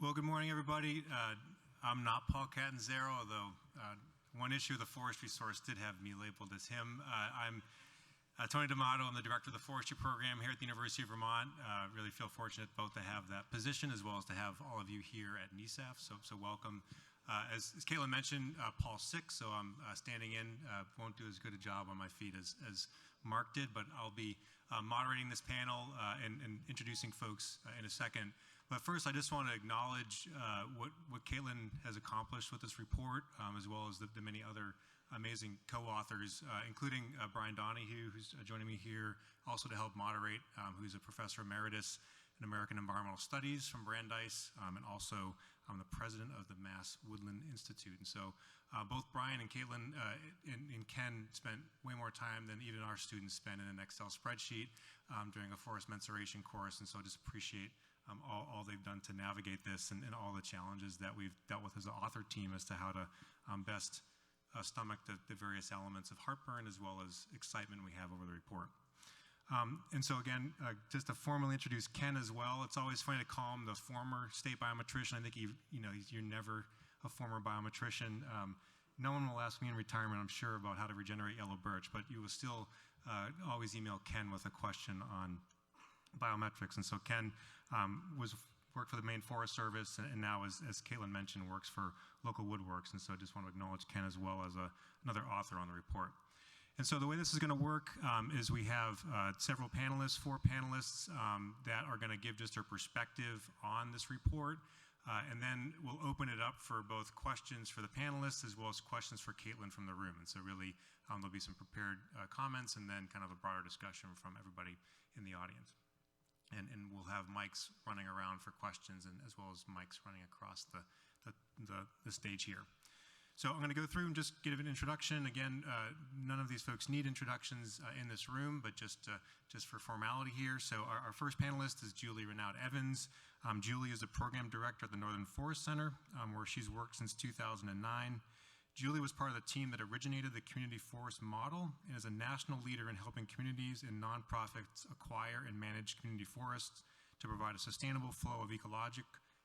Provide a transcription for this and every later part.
Well, good morning, everybody. I'm not Paul Catanzaro, although one issue of the Forestry source did have me labeled as him. I'm Tony D'Amato. I'm the director of the Forestry program here at the University of Vermont. Really feel fortunate both to have that position as well as to have all of you here at NESAF, so welcome. As Caitlin mentioned, Paul's sick, so I'm standing in. Won't do as good a job on my feet as Mark did, but I'll be moderating this panel and introducing folks in a second. But first, I just want to acknowledge what Caitlin has accomplished with this report, as well as the many other amazing co-authors, including Brian Donohue, who's joining me here, also to help moderate, who's a professor emeritus in American Environmental Studies from Brandies, and also I'm the president of the Mass Woodland Institute. And so both Brian and Caitlin and Ken spent way more time than even our students spend in an Excel spreadsheet during a forest mensuration course, and so I just appreciate all they've done to navigate this and all the challenges that we've dealt with as an author team as to how to best stomach the various elements of heartburn as well as excitement we have over the report. And so again, just to formally introduce Ken as well, it's always funny to call him the former state biometrician. I think you're never a former biometrician. No one will ask me in retirement, I'm sure, about how to regenerate yellow birch, but you will still always email Ken with a question on biometrics. And so Ken worked for the Maine Forest Service, and now, as Caitlin mentioned, works for Local Woodworks. And so I just want to acknowledge Ken as well as another author on the report. And so the way this is going to work is we have several panelists, 4 panelists that are going to give just their perspective on this report. And then we'll open it up for both questions for the panelists as well as questions for Caitlin from the room. And so really there'll be some prepared comments and then kind of a broader discussion from everybody in the audience. And we'll have mics running around for questions and as well as mics running across the stage here. So I'm going to go through and just give an introduction. Again, none of these folks need introductions in this room, but just for formality here. So our first panelist is Julie Renaud Evans. Julie is the program director at the Northern Forest Center, where she's worked since 2009. Julie was part of the team that originated the community forest model and is a national leader in helping communities and nonprofits acquire and manage community forests to provide a sustainable flow of ecologic,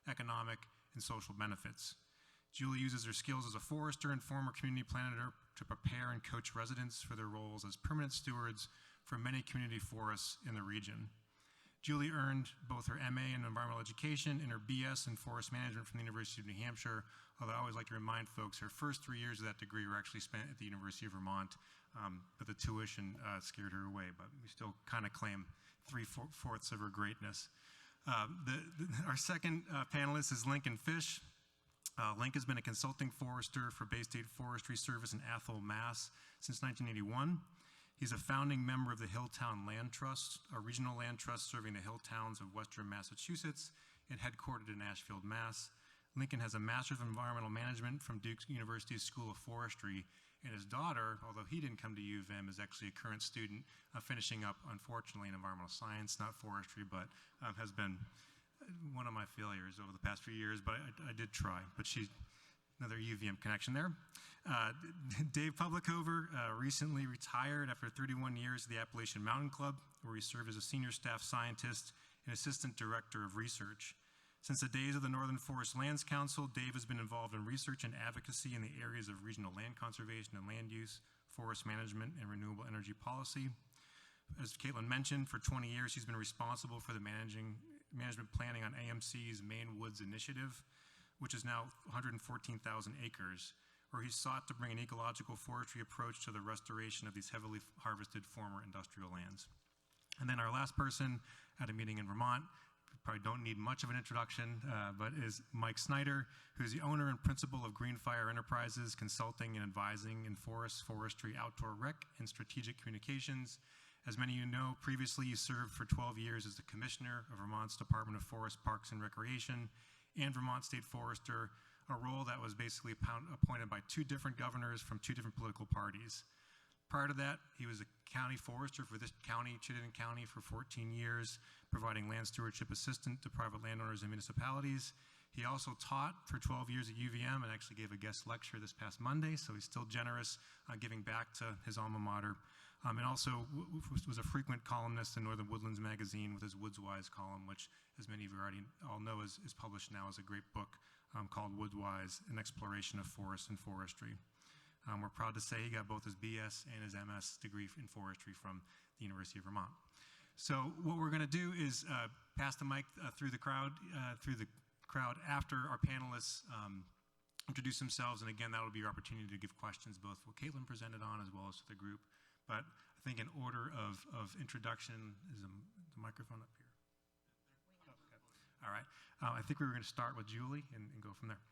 economic, and social benefits. Julie uses her skills as a forester and former community planner to prepare and coach residents for their roles as permanent stewards for many community forests in the region. Julie earned both her MA in environmental education and her BS in forest management from the University of New Hampshire, although I always like to remind folks her first 3 years of that degree were actually spent at the University of Vermont, but the tuition scared her away, but we still kind of claim 3/4 of her greatness. Our second panelist is Lincoln Fish. Link has been a consulting forester for Bay State Forestry Service in Athol, Mass. since 1981. He's a founding member of the Hilltown Land Trust, a regional land trust serving the hill towns of western Massachusetts and headquartered in Ashfield, Mass. Lincoln has a Master's of Environmental Management from Duke University's School of Forestry, and his daughter, although he didn't come to U of M, is actually a current student finishing up, unfortunately, in environmental science, not forestry, but has been one of my failures over the past few years, but I did try. But she's another UVM connection there. Dave Publicover recently retired after 31 years at the Appalachian Mountain Club, where he served as a senior staff scientist and assistant director of research. Since the days of the Northern Forest Lands Council, Dave has been involved in research and advocacy in the areas of regional land conservation and land use, forest management, and renewable energy policy. As Caitlin mentioned, for 20 years he's been responsible for the management planning on AMC's Maine Woods Initiative, which is now 114,000 acres, where he sought to bring an ecological forestry approach to the restoration of these heavily harvested former industrial lands. And then our last person at a meeting in Vermont, probably don't need much of an introduction, but is Mike Snyder, who's the owner and principal of Greenfire Enterprises, consulting and advising in forests, forestry, outdoor rec, and strategic communications. As many of you know, previously you served for 12 years as the commissioner of Vermont's Department of Forest, Parks, and Recreation, and Vermont State Forester, a role that was basically appointed by 2 different governors from 2 different political parties. Prior to that, he was a county forester for this county, Chittenden County, for 14 years, providing land stewardship assistance to private landowners and municipalities. He also taught for 12 years at UVM and actually gave a guest lecture this past Monday, so he's still generous giving back to his alma mater. And also was a frequent columnist in Northern Woodlands magazine with his Woodswise column, which, as many of you already all know, is published now as a great book called Woodwise, An Exploration of Forest and Forestry. We're proud to say he got both his BS and his MS degree in forestry from the University of Vermont. So what we're going to do is pass the mic through the crowd after our panelists introduce themselves, and again, that will be your opportunity to give questions, both what Caitlin presented on as well as to the group. But I think in order of introduction, is the microphone up here? Oh, okay. All right. I think we were going to start with Julie and go from there.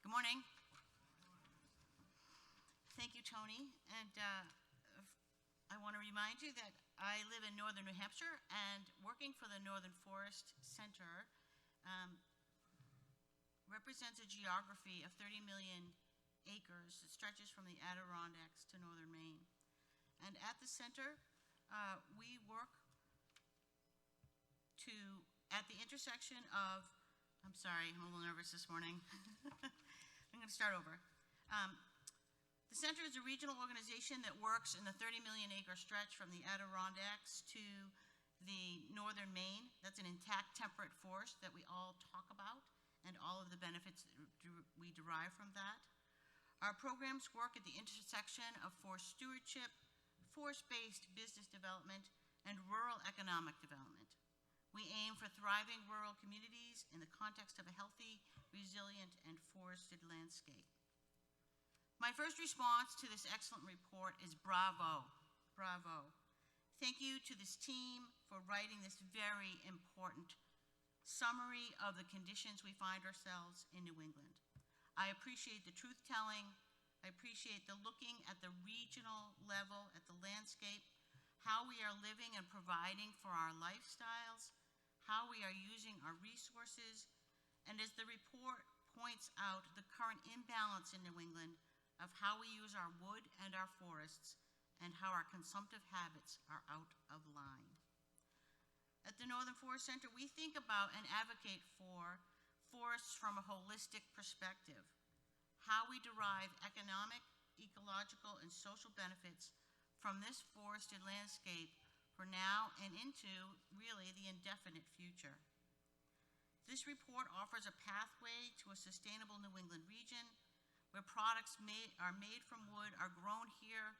Good morning. Thank you, Tony. And I want to remind you that I live in northern New Hampshire, and working for the Northern Forest Center represents a geography of 30 million acres that stretches from the Adirondacks to northern Maine. And at the center, we work at the intersection of, I'm sorry, I'm a little nervous this morning. I'm going to start over. The center is a regional organization that works in the 30 million acre stretch from the Adirondacks to the northern Maine. That's an intact temperate forest that we all talk about and all of the benefits that we derive from that. Our programs work at the intersection of forest stewardship, forest-based business development, and rural economic development. We aim for thriving rural communities in the context of a healthy, resilient, and forested landscape. My first response to this excellent report is bravo, bravo. Thank you to this team for writing this very important summary of the conditions we find ourselves in New England. I appreciate the truth-telling. I appreciate the looking at the regional level, at the landscape, how we are living and providing for our lifestyles, how we are using our resources, and as the report points out, the current imbalance in New England of how we use our wood and our forests and how our consumptive habits are out of line. At the Northern Forest Center, we think about and advocate for forests from a holistic perspective, how we derive economic, ecological, and social benefits from this forested landscape for now and into, really, the indefinite future. This report offers a pathway to a sustainable New England region where products are made from wood, are grown here,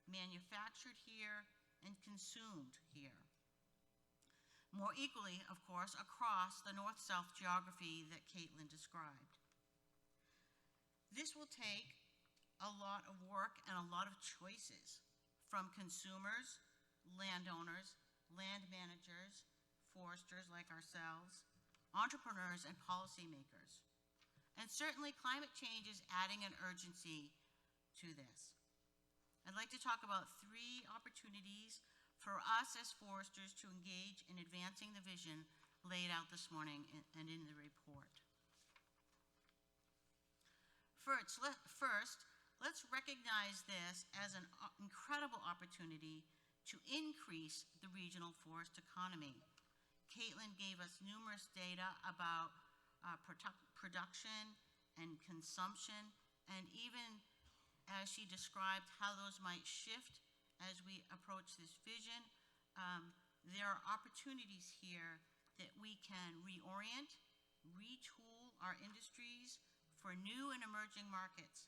manufactured here, and consumed here. More equally, of course, across the north-south geography that Caitlin described. This will take a lot of work and a lot of choices from consumers, landowners, land managers, foresters like ourselves, entrepreneurs, and policymakers. And certainly climate change is adding an urgency to this. I'd like to talk about 3 opportunities for us as foresters to engage in advancing the vision laid out this morning and in the report. First, let's recognize this as an incredible opportunity to increase the regional forest economy. Caitlin gave us numerous data about production and consumption, and even as she described how those might shift as we approach this vision, there are opportunities here that we can reorient, retool our industries for new and emerging markets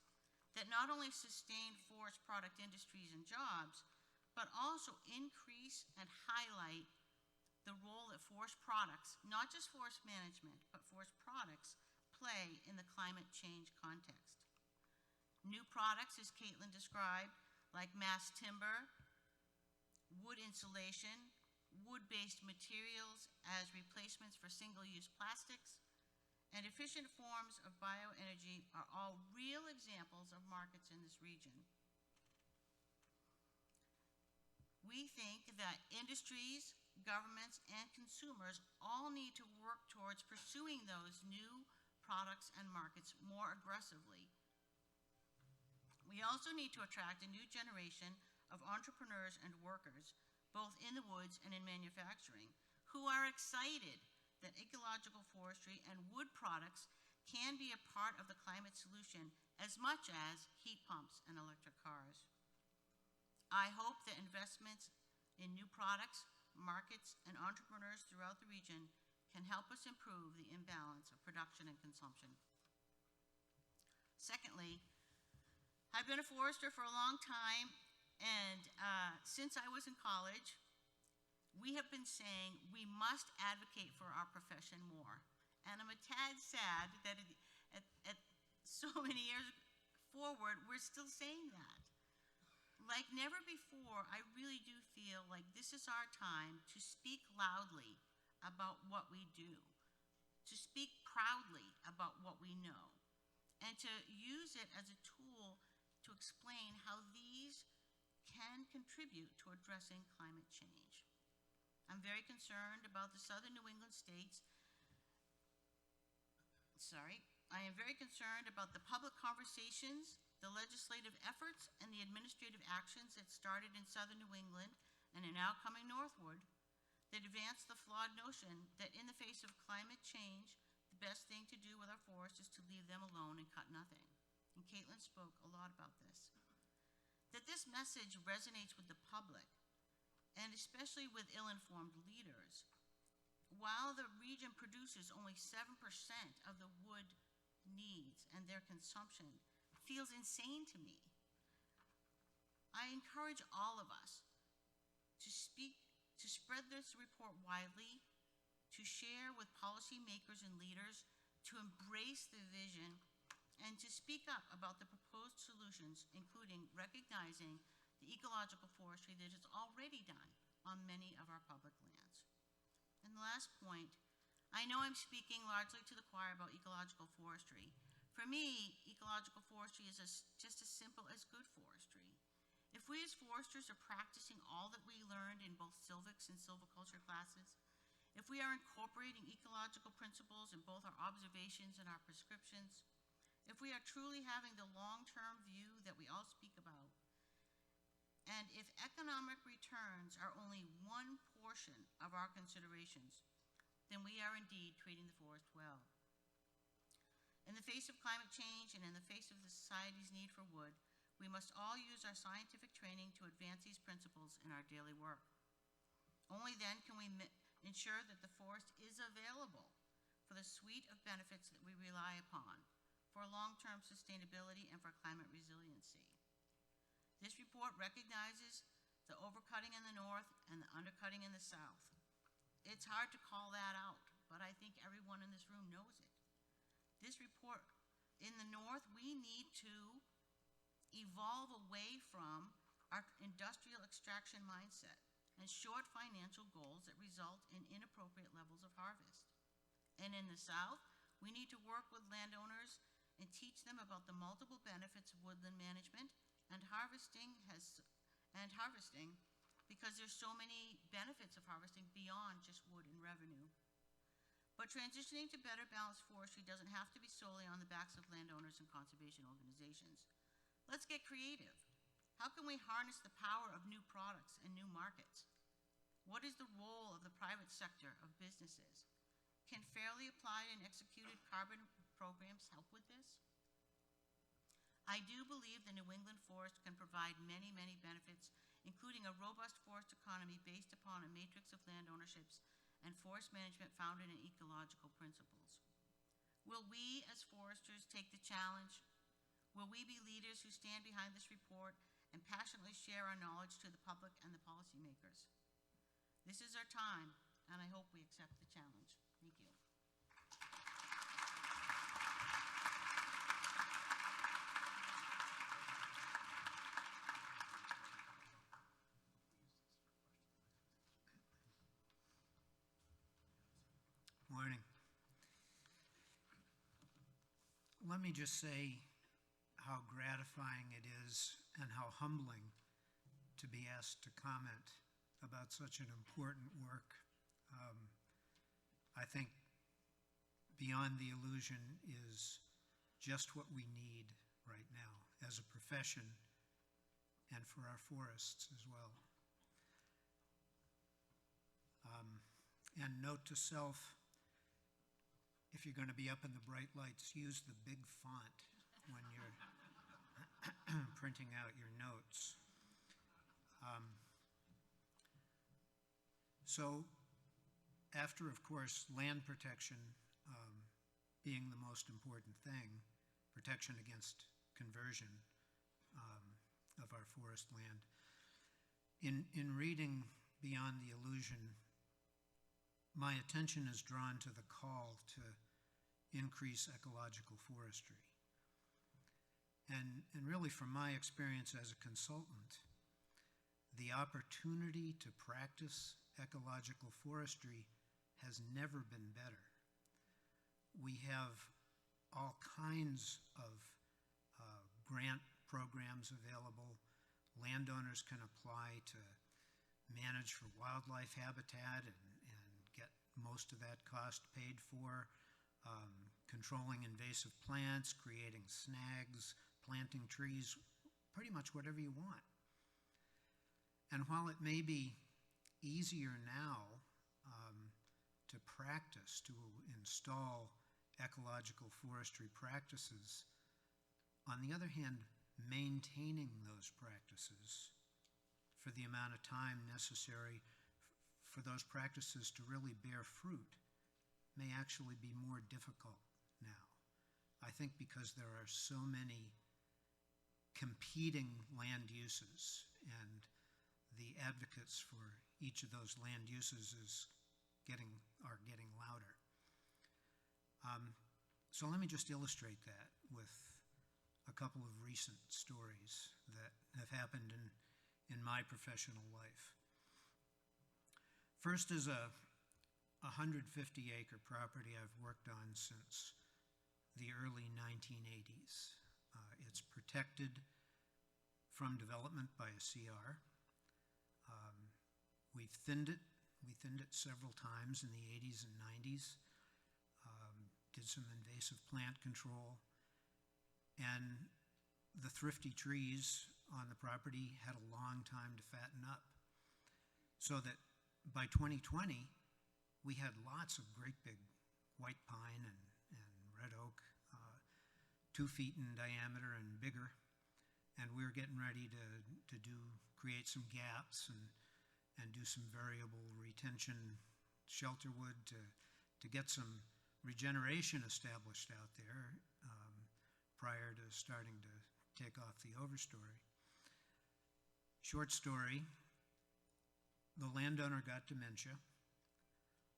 that not only sustain forest product industries and jobs, but also increase and highlight the role that forest products, not just forest management, but forest products, play in the climate change context. New products, as Caitlin described, like mass timber, wood insulation, wood-based materials as replacements for single-use plastics, and efficient forms of bioenergy are all real examples of markets in this region. We think that industries, governments, and consumers all need to work towards pursuing those new products and markets more aggressively. We also need to attract a new generation of entrepreneurs and workers, both in the woods and in manufacturing, who are excited that ecological forestry and wood products can be a part of the climate solution as much as heat pumps and electric cars. I hope that investments in new products, markets, and entrepreneurs throughout the region can help us improve the imbalance of production and consumption. Secondly, I've been a forester for a long time, and since I was in college, we have been saying we must advocate for our profession more. And I'm a tad sad that at so many years forward, we're still saying that. Like never before, I really do feel like this is our time to speak loudly about what we do, to speak proudly about what we know, and to use it as a tool to explain how these can contribute to addressing climate change. I'm very concerned about the southern New England states. I am very concerned about the public conversations, the legislative efforts, and the administrative actions that started in southern New England and are now coming northward that advance the flawed notion that in the face of climate change, the best thing to do with our forests is to leave them alone and cut nothing. And Caitlin spoke a lot about this. That this message resonates with the public, and especially with ill-informed leaders. While the region produces only 7% of the wood needs and their consumption feels insane to me. I encourage all of us to spread this report widely, to share with policymakers and leaders, to embrace the vision, and to speak up about the proposed solutions, including recognizing the ecological forestry that is already done on many of our public lands. And the last point, I know I'm speaking largely to the choir about ecological forestry. For me, ecological forestry is just as simple as good forestry. If we as foresters are practicing all that we learned in both silvics and silviculture classes, if we are incorporating ecological principles in both our observations and our prescriptions, if we are truly having the long-term view that we all speak about, and if economic returns are only one portion of our considerations, then we are indeed treating the forest well. In the face of climate change and in the face of the society's need for wood, we must all use our scientific training to advance these principles in our daily work. Only then can we ensure that the forest is available for the suite of benefits that we rely upon for long-term sustainability and for climate resiliency. This report recognizes the overcutting in the north and the undercutting in the south. It's hard to call that out, but I think everyone in this room knows it. This report, in the north, we need to evolve away from our industrial extraction mindset and short financial goals that result in inappropriate levels of harvest. And in the south, we need to work with landowners and teach them about the multiple benefits of woodland management and harvesting because there's so many benefits of harvesting beyond just wood and revenue. But transitioning to better balanced forestry doesn't have to be solely on the backs of landowners and conservation organizations. Let's get creative. How can we harness the power of new products and new markets? What is the role of the private sector, of businesses? Can fairly applied and executed carbon programs help with this? I do believe the New England forest can provide many, many benefits, including a robust forest economy based upon a matrix of land ownerships and forest management founded in ecological principles. Will we, as foresters, take the challenge? Will we be leaders who stand behind this report and passionately share our knowledge to the public and the policymakers? This is our time, and I hope we accept the challenge. Thank you. Morning. Let me just say how gratifying it is and how humbling to be asked to comment about such an important work. I think beyond the illusion is just what we need right now as a profession and for our forests as well. And note to self, if you're going to be up in the bright lights, use the big font when you're printing out your notes. So after, of course, land protection being the most important thing, protection against conversion of our forest land, in reading Beyond the Illusion, my attention is drawn to the call to increase ecological forestry. And really, from my experience as a consultant, the opportunity to practice ecological forestry has never been better. We have all kinds of grant programs available. Landowners can apply to manage for wildlife habitat and get most of that cost paid for, controlling invasive plants, creating snags, planting trees, pretty much whatever you want. And while it may be easier now to practice, to install ecological forestry practices, on the other hand, maintaining those practices for the amount of time necessary for those practices to really bear fruit may actually be more difficult now. I think because there are so many competing land uses, and the advocates for each of those land uses are getting louder. So let me just illustrate that with a couple of recent stories that have happened in my professional life. First is a 150-acre property I've worked on since the early 1980s. It's protected from development by a CR. We've thinned it. We thinned it several times in the 80s and 90s. Did some invasive plant control. And the thrifty trees on the property had a long time to fatten up. So that by 2020, we had lots of great big white pine and red oak, 2 feet in diameter and bigger. And we were getting ready to create some gaps and do some variable retention shelter wood to get some regeneration established out there prior to starting to take off the overstory. Short story, the landowner got dementia.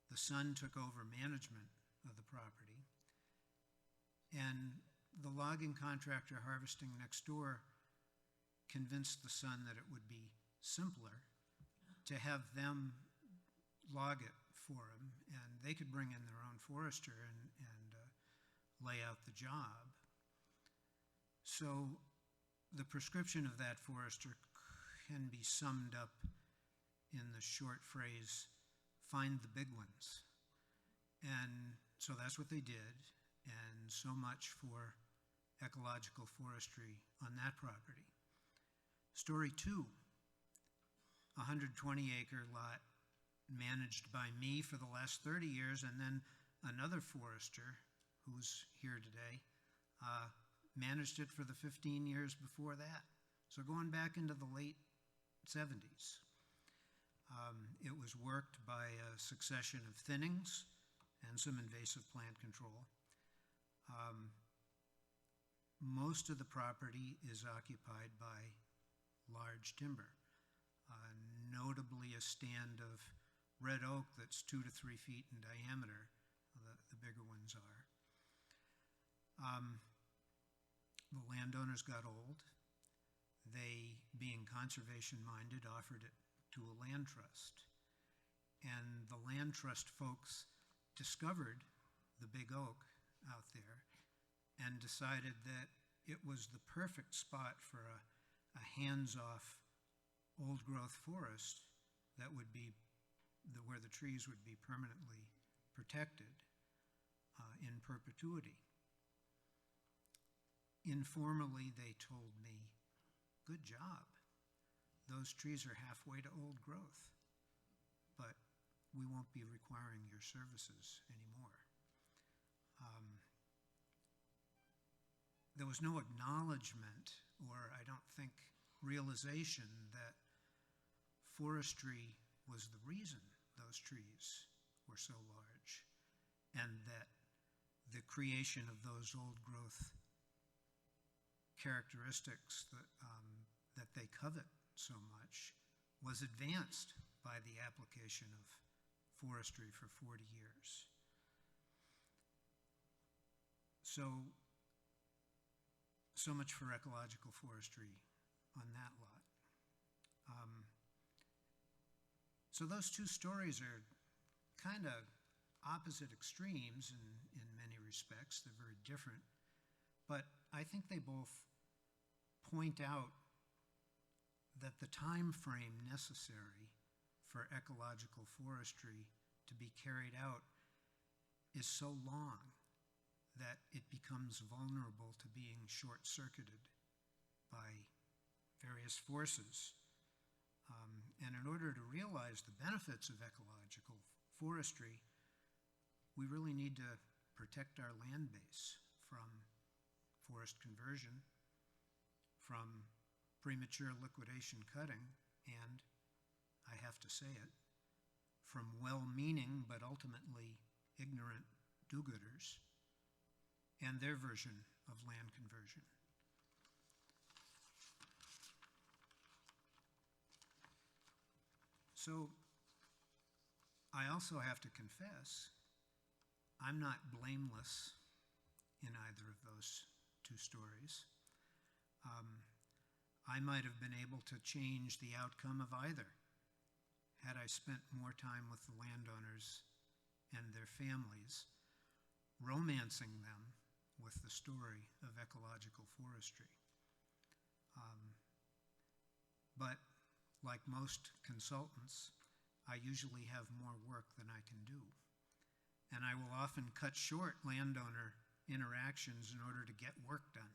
The son took over management of the property, and the logging contractor harvesting next door convinced the son that it would be simpler to have them log it for him, and they could bring in their own forester and lay out the job. So the prescription of that forester can be summed up in the short phrase, find the big ones. And so that's what they did, and so much for ecological forestry on that property. Story 2, 120-acre lot managed by me for the last 30 years, and then another forester who's here today managed it for the 15 years before that. So going back into the late 70s. It was worked by a succession of thinnings and some invasive plant control. Most of the property is occupied by large timber, notably a stand of red oak that's 2 to 3 feet in diameter. The bigger ones are. The landowners got old. They, being conservation-minded, offered it to a land trust. And the land trust folks discovered the big oak out there and decided that it was the perfect spot for a hands-off old-growth forest that would be where the trees would be permanently protected in perpetuity. Informally, they told me, good job. Those trees are halfway to old growth, but we won't be requiring your services anymore. there was no acknowledgement, or I don't think realization, that forestry was the reason those trees were so large, and that the creation of those old growth characteristics that they covet so much was advanced by the application of forestry for 40 years. So much for ecological forestry on that lot. So those two stories are kind of opposite extremes in many respects. They're very different. But I think they both point out that the time frame necessary for ecological forestry to be carried out is so long that it becomes vulnerable to being short-circuited by various forces. And in order to realize the benefits of ecological forestry, we really need to protect our land base from forest conversion, from premature liquidation cutting, and, I have to say it, from well-meaning but ultimately ignorant do-gooders and their version of land conversion. So I also have to confess, I'm not blameless in either of those two stories. I might have been able to change the outcome of either had I spent more time with the landowners and their families, romancing them with the story of ecological forestry. But like most consultants, I usually have more work than I can do. And I will often cut short landowner interactions in order to get work done.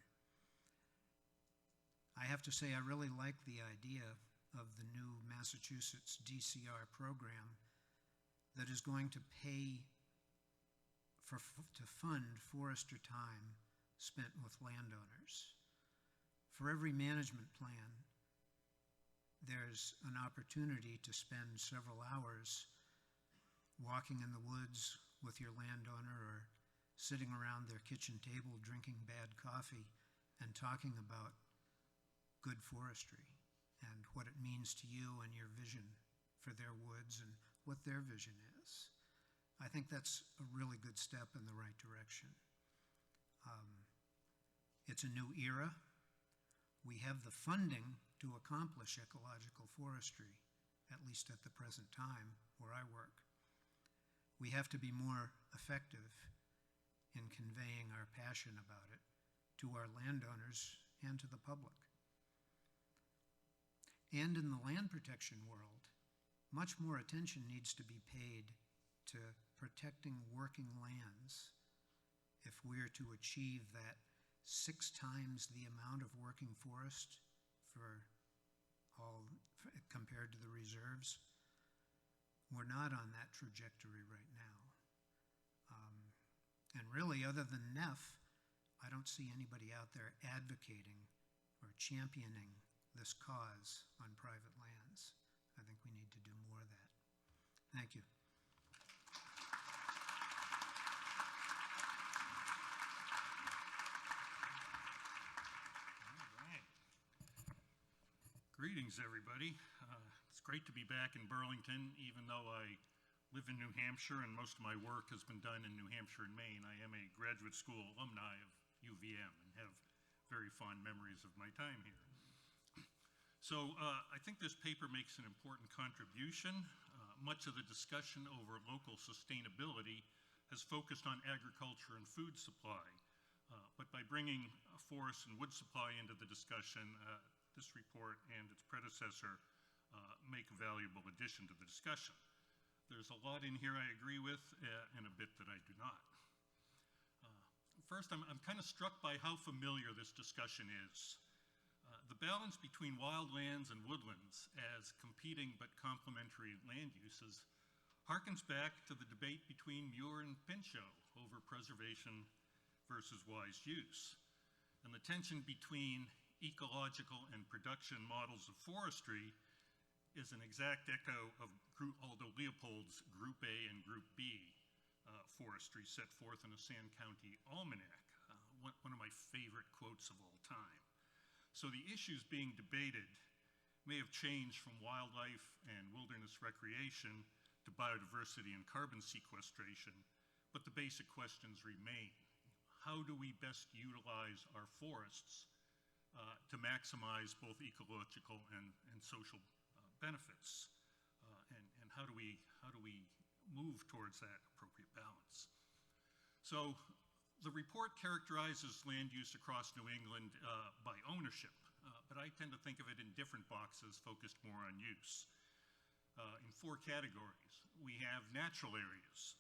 I have to say I really like the idea of the new Massachusetts DCR program that is going to pay to fund forester time spent with landowners. For every management plan, there's an opportunity to spend several hours walking in the woods with your landowner, or sitting around their kitchen table drinking bad coffee and talking about good forestry and what it means to you and your vision for their woods and what their vision is. I think that's a really good step in the right direction. It's a new era. We have the funding to accomplish ecological forestry, at least at the present time where I work. We have to be more effective in conveying our passion about it to our landowners and to the public. And in the land protection world, much more attention needs to be paid to protecting working lands if we're to achieve that 6 times the amount of working forest compared to the reserves. We're not on that trajectory right now. And really, other than NEF, I don't see anybody out there advocating or championing this cause on private lands. I think we need to do more of that. Thank you. Greetings, everybody. It's great to be back in Burlington, even though I live in New Hampshire and most of my work has been done in New Hampshire and Maine. I am a graduate school alumni of UVM and have very fond memories of my time here. So I think this paper makes an important contribution. Much of the discussion over local sustainability has focused on agriculture and food supply. But by bringing forest and wood supply into the discussion, this report and its predecessor make a valuable addition to the discussion. There's a lot in here I agree with and a bit that I do not. First, I'm kind of struck by how familiar this discussion is. The balance between wildlands and woodlands as competing but complementary land uses harkens back to the debate between Muir and Pinchot over preservation versus wise use. And the tension between ecological and production models of forestry is an exact echo of Aldo Leopold's Group A and Group B forestry set forth in a Sand County Almanac, one of my favorite quotes of all time. So the issues being debated may have changed from wildlife and wilderness recreation to biodiversity and carbon sequestration, but the basic questions remain. How do we best utilize our forests to maximize both ecological and social benefits? And how do we move towards that appropriate balance? So the report characterizes land use across New England by ownership, but I tend to think of it in different boxes focused more on use. In 4 categories, we have natural areas,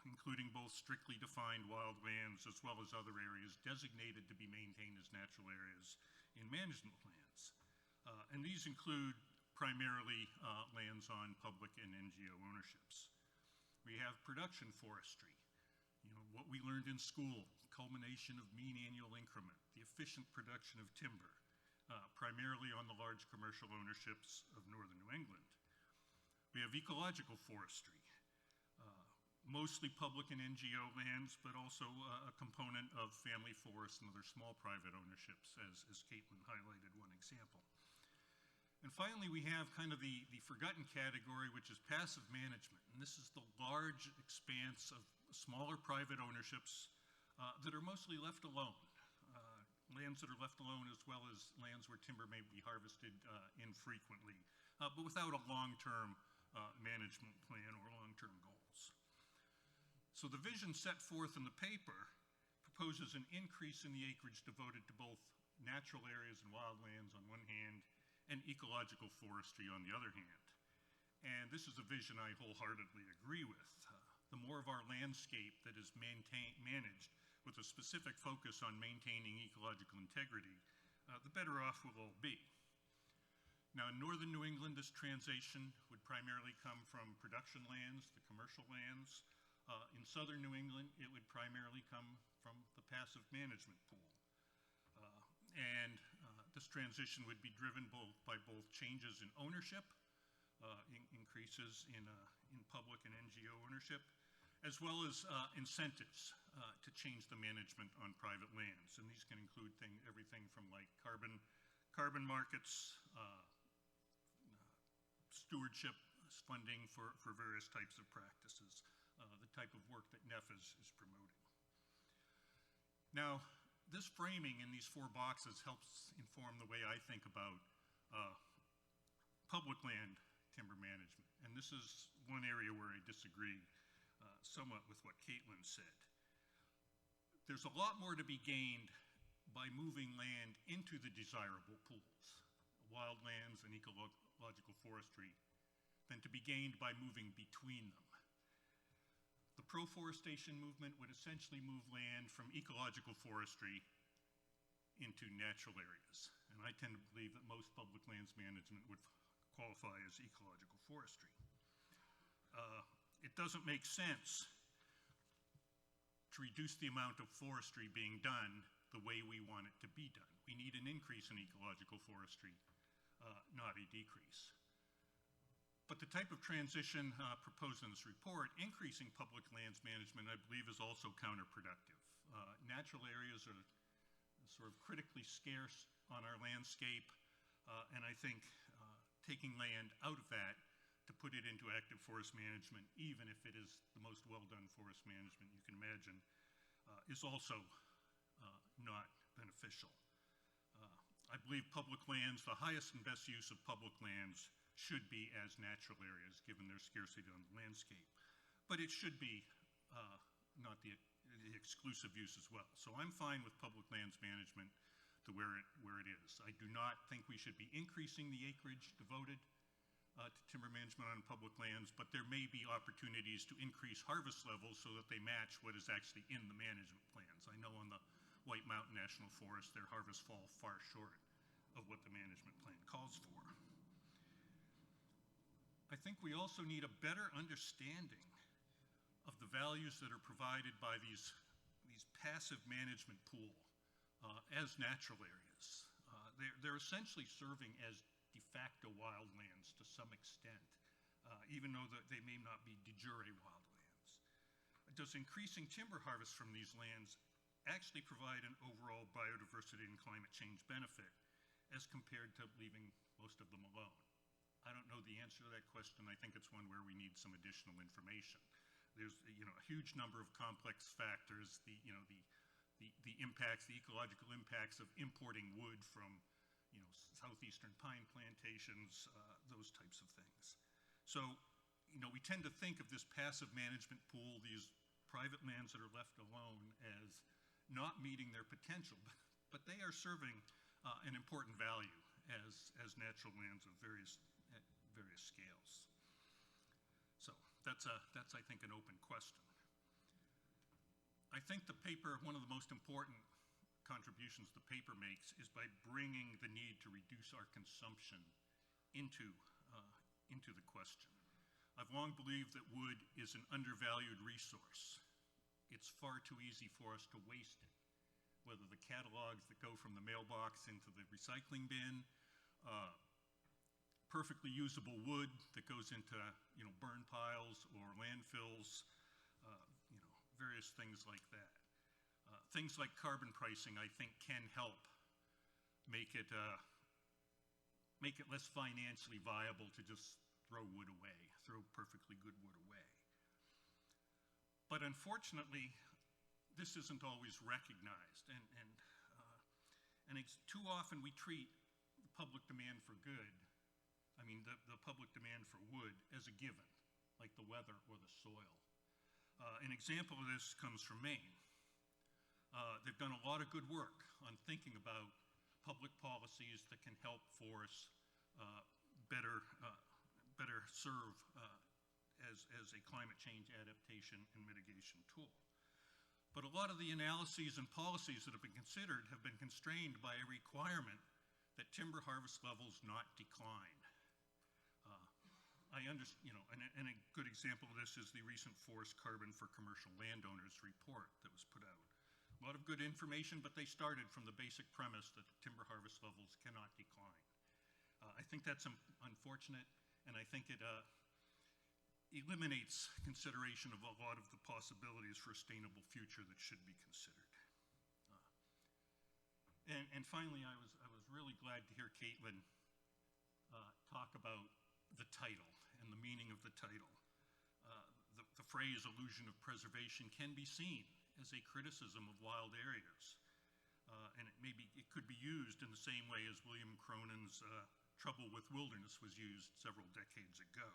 including both strictly defined wild lands as well as other areas designated to be maintained as natural areas in management plans. And these include primarily lands on public and NGO ownerships. We have production forestry, what we learned in school, culmination of mean annual increment, the efficient production of timber, primarily on the large commercial ownerships of northern New England. We have ecological forestry, mostly public and NGO lands, but also a component of family forests and other small private ownerships, as Caitlin highlighted one example. And finally, we have kind of the forgotten category, which is passive management. And this is the large expanse of smaller private ownerships that are mostly left alone. Lands that are left alone, as well as lands where timber may be harvested infrequently, but without a long-term management plan or long-term goals. So the vision set forth in the paper proposes an increase in the acreage devoted to both natural areas and wildlands on one hand, and ecological forestry on the other hand. And this is a vision I wholeheartedly agree with. The more of our landscape that is managed with a specific focus on maintaining ecological integrity, the better off we'll all be. Now, in northern New England, this transition would primarily come from production lands, the commercial lands. In southern New England, it would primarily come from the passive management pool. This transition would be driven by both changes in ownership, increases in public and NGO ownership, as well as incentives to change the management on private lands. And these can include everything from like carbon markets, stewardship funding for various types of practices, the type of work that NEF is promoting. Now, this framing in these 4 boxes helps inform the way I think about public land timber management. And this is one area where I disagree somewhat with what Caitlin said. There's a lot more to be gained by moving land into the desirable pools, wildlands and ecological forestry, than to be gained by moving between them. The pro-forestation movement would essentially move land from ecological forestry into natural areas. And I tend to believe that most public lands management would qualify as ecological forestry. It doesn't make sense to reduce the amount of forestry being done the way we want it to be done. We need an increase in ecological forestry, not a decrease. But the type of transition proposed in this report, increasing public lands management, I believe is also counterproductive. Natural areas are sort of critically scarce on our landscape, and I think taking land out of that to put it into active forest management, even if it is the most well-done forest management you can imagine, is also not beneficial. I believe public lands, the highest and best use of public lands, should be as natural areas, given their scarcity on the landscape. But it should be not the exclusive use as well. So I'm fine with public lands management to where it is. I do not think we should be increasing the acreage devoted to timber management on public lands, but there may be opportunities to increase harvest levels so that they match what is actually in the management plans. I know on the White Mountain National Forest, their harvests fall far short of what the management plan calls for. I think we also need a better understanding of the values that are provided by these passive management pool as natural areas. They're essentially serving as de facto wildlands to some extent, even though they may not be de jure wildlands. Does increasing timber harvest from these lands actually provide an overall biodiversity and climate change benefit as compared to leaving most of them alone? I don't know the answer to that question. I think it's one where we need some additional information. There's a huge number of complex factors, the impacts, the ecological impacts of importing wood from southeastern pine plantations, those types of things. So we tend to think of this passive management pool, these private lands that are left alone, as not meeting their potential, but they are serving an important value as natural lands of various scales. So that's I think an open question. I think the paper, one of the most important contributions the paper makes is by bringing the need to reduce our consumption into the question. I've long believed that wood is an undervalued resource. It's far too easy for us to waste it, whether the catalogs that go from the mailbox into the recycling bin, perfectly usable wood that goes into burn piles or landfills, various things like that. Things like carbon pricing, I think, can help make it less financially viable to just throw wood away, throw perfectly good wood away. But unfortunately, this isn't always recognized, and too often we treat the public demand for good, the public demand for wood, as a given, like the weather or the soil. An example of this comes from Maine. They've done a lot of good work on thinking about public policies that can help forests better serve as a climate change adaptation and mitigation tool. But a lot of the analyses and policies that have been considered have been constrained by a requirement that timber harvest levels not decline. And a good example of this is the recent Forest Carbon for Commercial Landowners report that was put out. A lot of good information, but they started from the basic premise that timber harvest levels cannot decline. I think that's unfortunate, and I think it eliminates consideration of a lot of the possibilities for a sustainable future that should be considered. And finally, I was really glad to hear Caitlin talk about the title and the meaning of the title. The phrase illusion of preservation can be seen as a criticism of wild areas. And it could be used in the same way as William Cronin's Trouble with Wilderness was used several decades ago.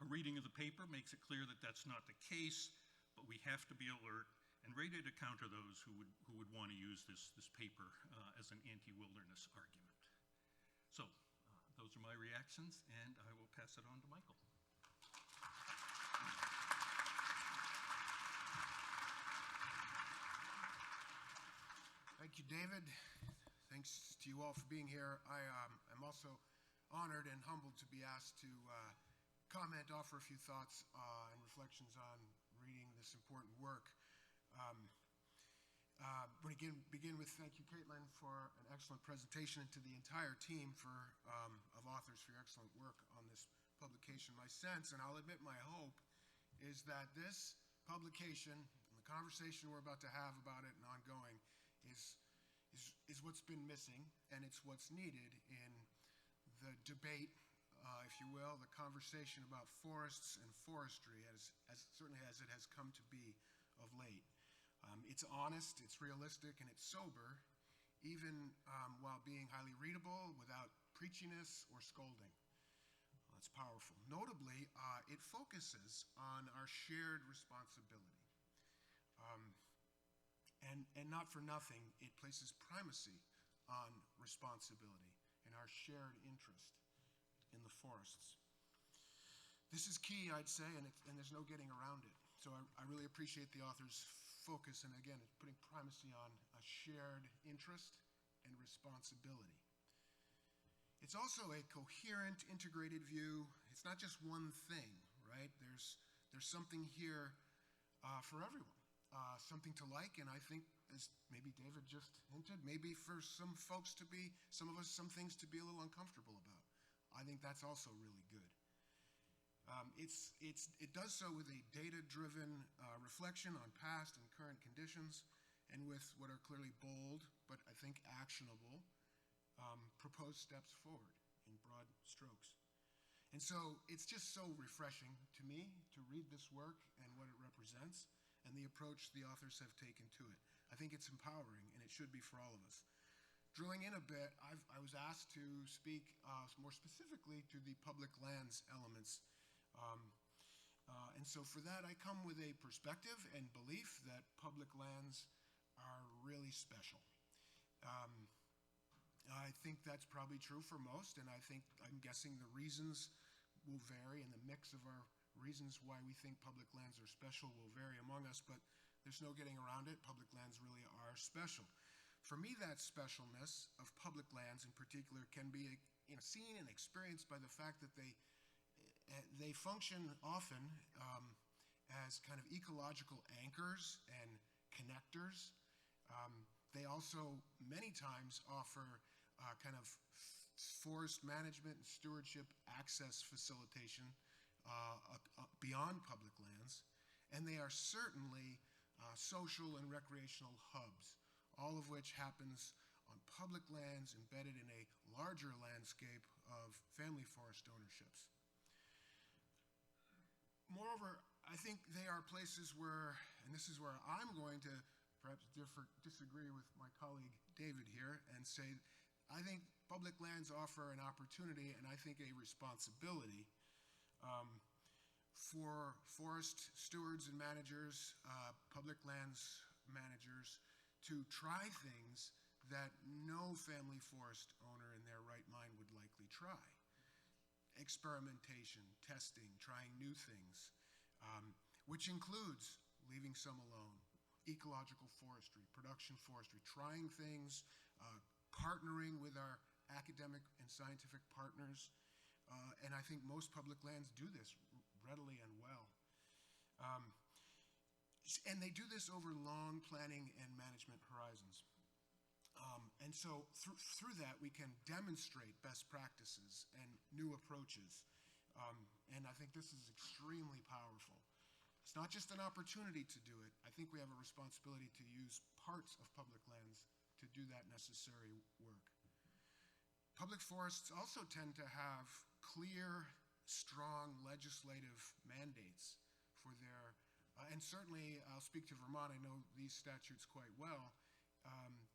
A reading of the paper makes it clear that that's not the case, but we have to be alert and ready to counter those who would want to use this paper as an anti-wilderness argument. So those are my reactions, and I will pass it on to Michael. Thank you, David. Thanks to you all for being here. I am also honored and humbled to be asked to comment, offer a few thoughts and reflections on reading this important work. But again, begin with thank you, Caitlin, for an excellent presentation, and to the entire team of authors for your excellent work on this publication. My sense, and I'll admit my hope, is that this publication and the conversation we're about to have about it and ongoing is what's been missing, and it's what's needed in the debate, if you will, the conversation about forests and forestry, certainly as it has come to be of late. It's honest, it's realistic, and it's sober, even while being highly readable without preachiness or scolding. That's powerful. Notably, it focuses on our shared responsibility. And not for nothing, it places primacy on responsibility and our shared interest in the forests. This is key, I'd say, and there's no getting around it. So I really appreciate the author's focus, and again, it's putting primacy on a shared interest and responsibility. It's also a coherent, integrated view. It's not just one thing, right? There's something here for everyone, something to like, and I think, as maybe David just hinted, maybe for some folks to be, some of us, some things to be a little uncomfortable about. I think that's also really good. It does so with a data-driven reflection on past and current conditions, and with what are clearly bold, but I think actionable, proposed steps forward in broad strokes. And so it's just so refreshing to me to read this work and what it represents and the approach the authors have taken to it. I think it's empowering, and it should be for all of us. Drilling in a bit, I was asked to speak more specifically to the public lands elements. And so for that, I come with a perspective and belief that public lands are really special. I think that's probably true for most, and I'm guessing the reasons will vary, and the mix of our reasons why we think public lands are special will vary among us, but there's no getting around it. Public lands really are special. For me, that specialness of public lands in particular can be seen and experienced by the fact that they function often as kind of ecological anchors and connectors. They also many times offer kind of forest management and stewardship access facilitation beyond public lands. And they are certainly social and recreational hubs, all of which happens on public lands embedded in a larger landscape of family forest ownerships. Moreover, I think they are places where, and this is where I'm going to perhaps disagree with my colleague David here and say, I think public lands offer an opportunity and I think a responsibility for forest stewards and managers, public lands managers, to try things that no family forest owner in their right mind would likely try. Experimentation, testing, trying new things, which includes leaving some alone, ecological forestry, production forestry, trying things, partnering with our academic and scientific partners, and I think most public lands do this readily and well. And they do this over long planning and management horizons. And so through that, we can demonstrate best practices and new approaches. And I think this is extremely powerful. It's not just an opportunity to do it. I think we have a responsibility to use parts of public lands to do that necessary work. Public forests also tend to have clear, strong legislative mandates for their, and certainly I'll speak to Vermont, I know these statutes quite well.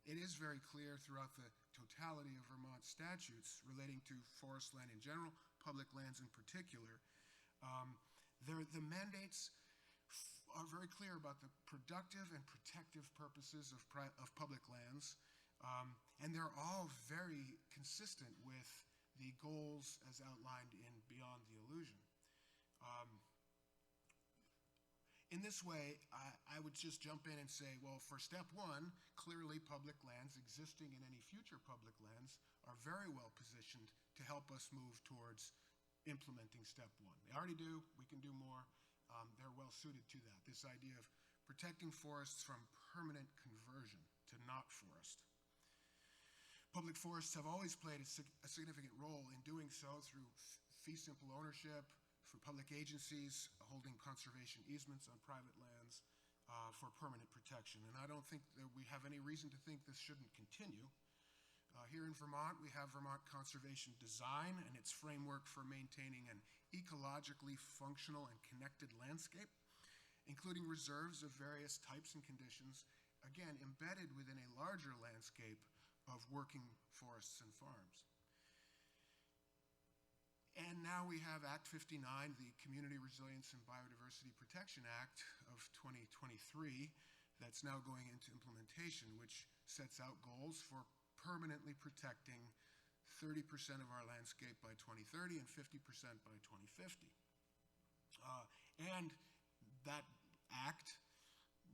It is very clear throughout the totality of Vermont statutes relating to forest land in general, public lands in particular. The mandates are very clear about the productive and protective purposes of public lands, and they're all very consistent with the goals as outlined in Beyond the Illusion. In this way, I would just jump in and say, well, for step one, clearly public lands existing in any future public lands are very well positioned to help us move towards implementing step one. They already do, we can do more. They're well suited to that, this idea of protecting forests from permanent conversion to not forest. Public forests have always played a significant role in doing so through fee simple ownership, for public agencies holding conservation easements on private lands for permanent protection. And I don't think that we have any reason to think this shouldn't continue. Here in Vermont, we have Vermont Conservation Design and its framework for maintaining an ecologically functional and connected landscape, including reserves of various types and conditions, again, embedded within a larger landscape of working forests and farms. And now we have Act 59, the Community Resilience and Biodiversity Protection Act of 2023, that's now going into implementation, which sets out goals for permanently protecting 30% of our landscape by 2030 and 50% by 2050. And that act,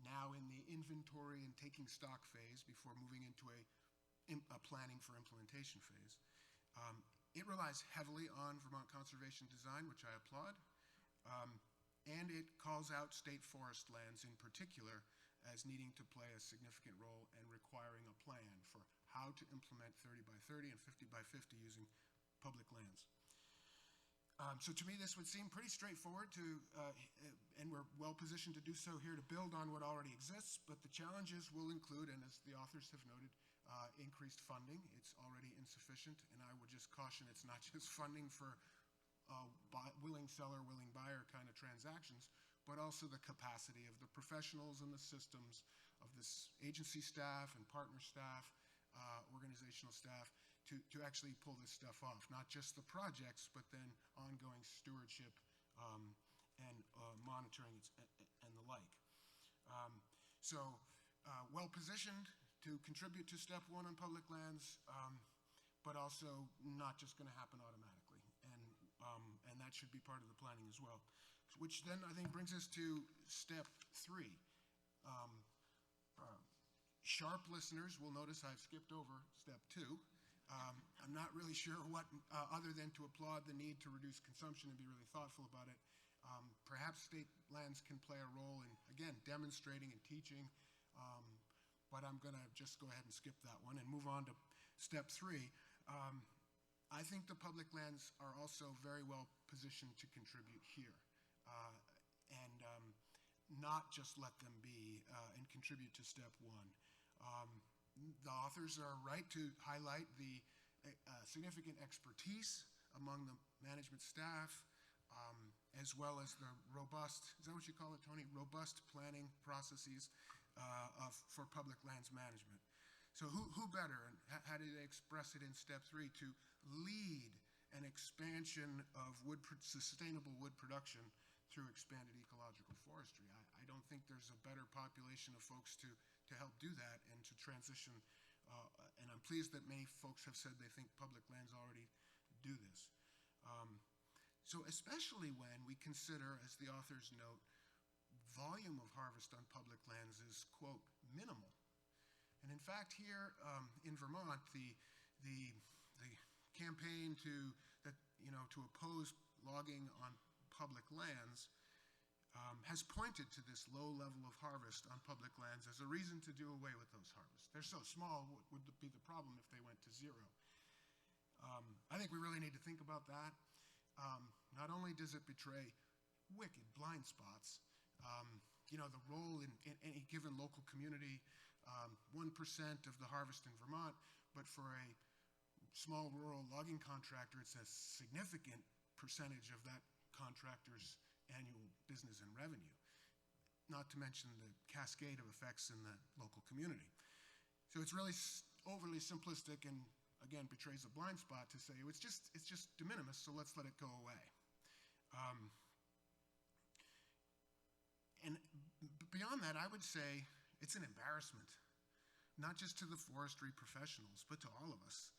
now in the inventory and taking stock phase before moving into a planning for implementation phase, It relies heavily on Vermont conservation design, which I applaud, and it calls out state forest lands in particular as needing to play a significant role and requiring a plan for how to implement 30 by 30 and 50 by 50 using public lands. So to me, this would seem pretty straightforward and we're well positioned to do so here to build on what already exists, but the challenges will include, and as the authors have noted, increased funding. It's already insufficient, and I would just caution it's not just funding for willing seller, willing buyer kind of transactions, but also the capacity of the professionals and the systems of this agency staff and partner staff, organizational staff, to actually pull this stuff off. Not just the projects, but then ongoing stewardship and monitoring and the like. Well positioned to contribute to step one on public lands, but also not just going to happen automatically. And that should be part of the planning as well. Which then I think brings us to step three. Sharp listeners will notice I've skipped over step two. I'm not really sure what, other than to applaud the need to reduce consumption and be really thoughtful about it. Perhaps state lands can play a role in, again, demonstrating and teaching, but I'm going to just go ahead and skip that one and move on to step three. I think the public lands are also very well positioned to contribute here, and not just let them be and contribute to step one. The authors are right to highlight the significant expertise among the management staff, as well as the robust, is that what you call it, Tony? Robust planning processes for public lands management. So who better, and how do they express it in step three, to lead an expansion of sustainable wood production through expanded ecological forestry? I don't think there's a better population of folks to help do that and to transition, and I'm pleased that many folks have said they think public lands already do this. So especially when we consider, as the authors note, volume of harvest on public lands is, quote, minimal. And in fact, here in Vermont, the campaign to oppose logging on public lands has pointed to this low level of harvest on public lands as a reason to do away with those harvests. They're so small, what would be the problem if they went to zero? I think we really need to think about that. Not only does it betray wicked blind spots, the role in any given local community, 1% of the harvest in Vermont, but for a small rural logging contractor, it's a significant percentage of that contractor's annual business and revenue, not to mention the cascade of effects in the local community. So it's really overly simplistic and, again, betrays a blind spot to say it's just de minimis, so let's let it go away. And beyond that, I would say it's an embarrassment, not just to the forestry professionals, but to all of us,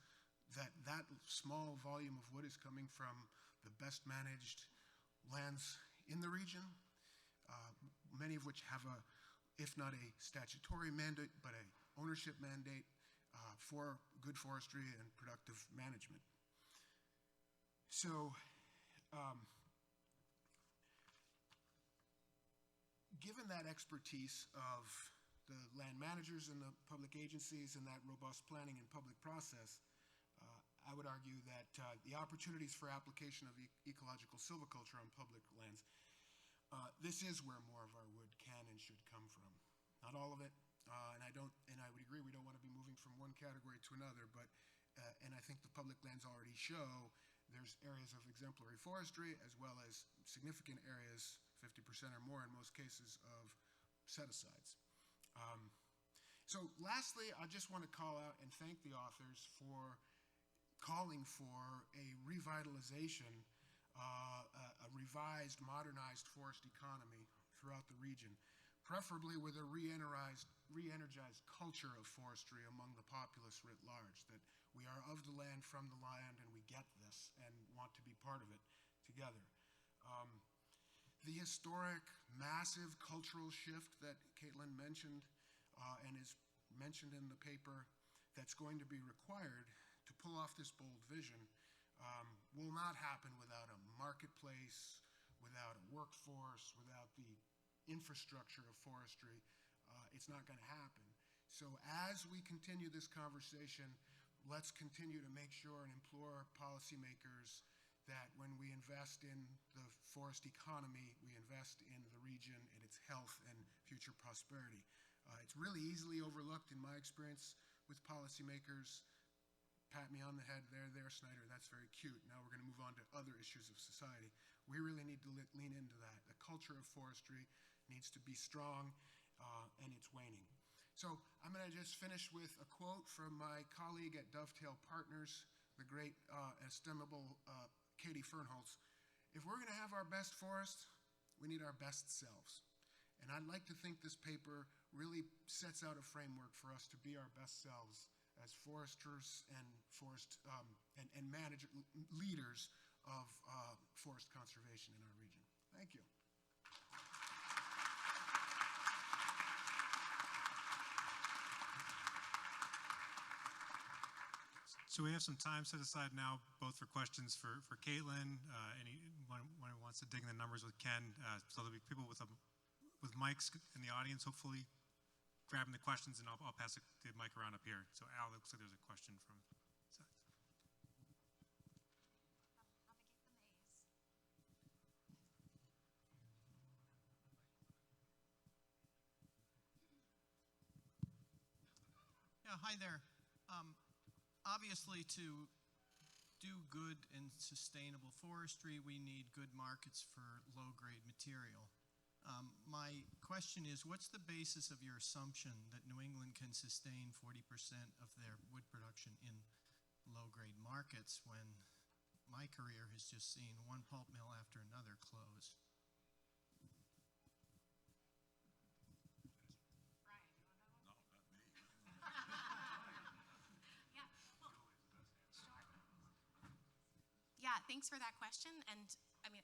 that small volume of wood is coming from the best managed lands in the region, many of which have if not a statutory mandate, but a ownership mandate for good forestry and productive management. So, given that expertise of the land managers and the public agencies and that robust planning and public process, I would argue that the opportunities for application of ecological silviculture on public lands, this is where more of our wood can and should come from. Not all of it, and I would agree we don't want to be moving from one category to another, but and I think the public lands already show there's areas of exemplary forestry as well as significant areas, 50% or more in most cases, of set-asides. So lastly, I just want to call out and thank the authors for calling for a revitalization, a revised, modernized forest economy throughout the region, preferably with a re-energized culture of forestry among the populace writ large, that we are of the land, from the land, and we get this and want to be part of it together. The historic, massive cultural shift that Caitlin mentioned and is mentioned in the paper that's going to be required to pull off this bold vision will not happen without a marketplace, without a workforce, without the infrastructure of forestry. It's not going to happen. So as we continue this conversation, let's continue to make sure and implore policymakers that when we invest in the forest economy, we invest in the region and its health and future prosperity. It's really easily overlooked in my experience with policymakers. Pat me on the head, there, Snyder, that's very cute. Now we're going to move on to other issues of society. We really need to lean into that. The culture of forestry needs to be strong, and it's waning. So I'm going to just finish with a quote from my colleague at Dovetail Partners, the great, estimable Katie Fernholz. If we're going to have our best forest, we need our best selves. And I'd like to think this paper really sets out a framework for us to be our best selves as foresters and leaders of forest conservation in our region. Thank you. So we have some time set aside now, both for questions for Caitlin, anyone who wants to dig in the numbers with Ken. So there'll be people with mics in the audience, hopefully grabbing the questions, and I'll pass the mic around up here. So Al, looks like there's a question from Seth. Yeah, hi there. Obviously, to do good and sustainable forestry, we need good markets for low-grade material. My question is, what's the basis of your assumption that New England can sustain 40% of their wood production in low-grade markets when my career has just seen one pulp mill after another close? Yeah, thanks for that question. And I mean,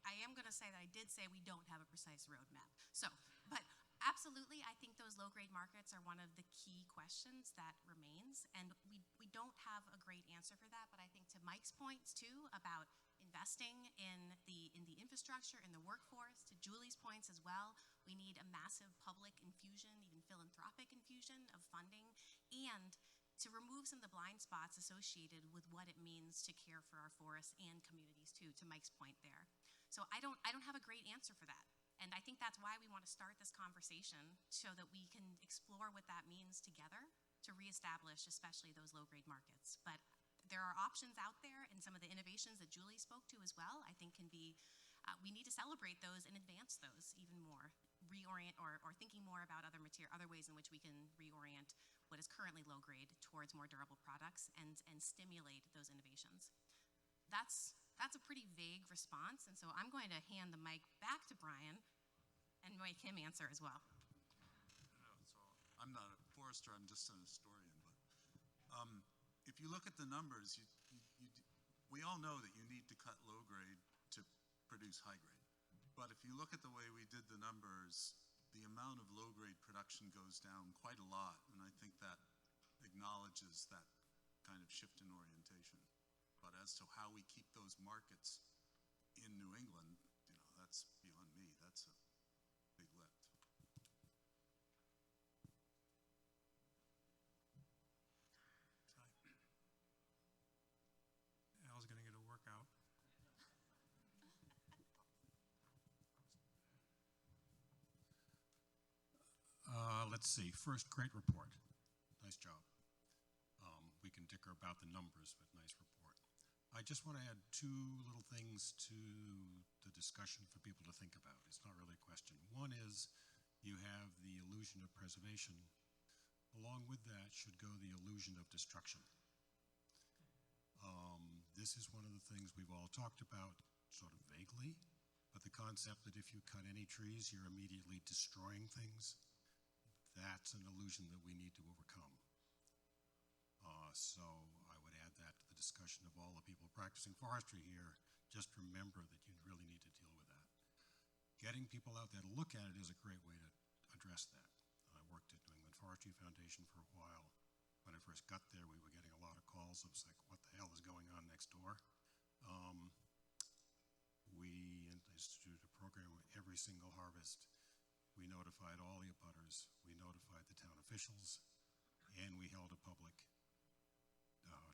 I am going to say that I did say we don't have a precise roadmap. So, but absolutely, I think those low-grade markets are one of the key questions that remains. And we don't have a great answer for that. But I think to Mike's points too about investing in the infrastructure, in the workforce, to Julie's points as well, we need a massive public infusion, even philanthropic infusion of funding, and to remove some of the blind spots associated with what it means to care for our forests and communities too, to Mike's point there. So I don't have a great answer for that. And I think that's why we want to start this conversation so that we can explore what that means together to reestablish especially those low-grade markets. But there are options out there, and some of the innovations that Julie spoke to as well, I think can be, we need to celebrate those and advance those even more, reorient or thinking more about other ways in which we can reorient what is currently low grade towards more durable products and stimulate those innovations. That's a pretty vague response, and so I'm going to hand the mic back to Brian and make him answer as well. So I'm not a forester, I'm just an historian, but if you look at the numbers, we all know that you need to cut low grade to produce high grade. But if you look at the way we did the numbers, the amount of low-grade production goes down quite a lot, and I think that acknowledges that kind of shift in orientation. But as to how we keep those markets in New England, that's beyond me. That's a big lift. Al's going to get a workout. Let's see. First, great report. Nice job. We can dicker about the numbers, but nice report. I just want to add two little things to the discussion for people to think about. It's not really a question. One is you have the illusion of preservation. Along with that should go the illusion of destruction. This is one of the things we've all talked about sort of vaguely, but the concept that if you cut any trees, you're immediately destroying things, that's an illusion that we need to overcome. So I would add that to the discussion of all the people practicing forestry here. Just remember that you really need to deal with that. Getting people out there to look at it is a great way to address that. I worked at New England Forestry Foundation for a while. When I first got there, we were getting a lot of calls. It was like, what the hell is going on next door? We instituted a program where every single harvest, we notified all the abutters, we notified the town officials, and we held a public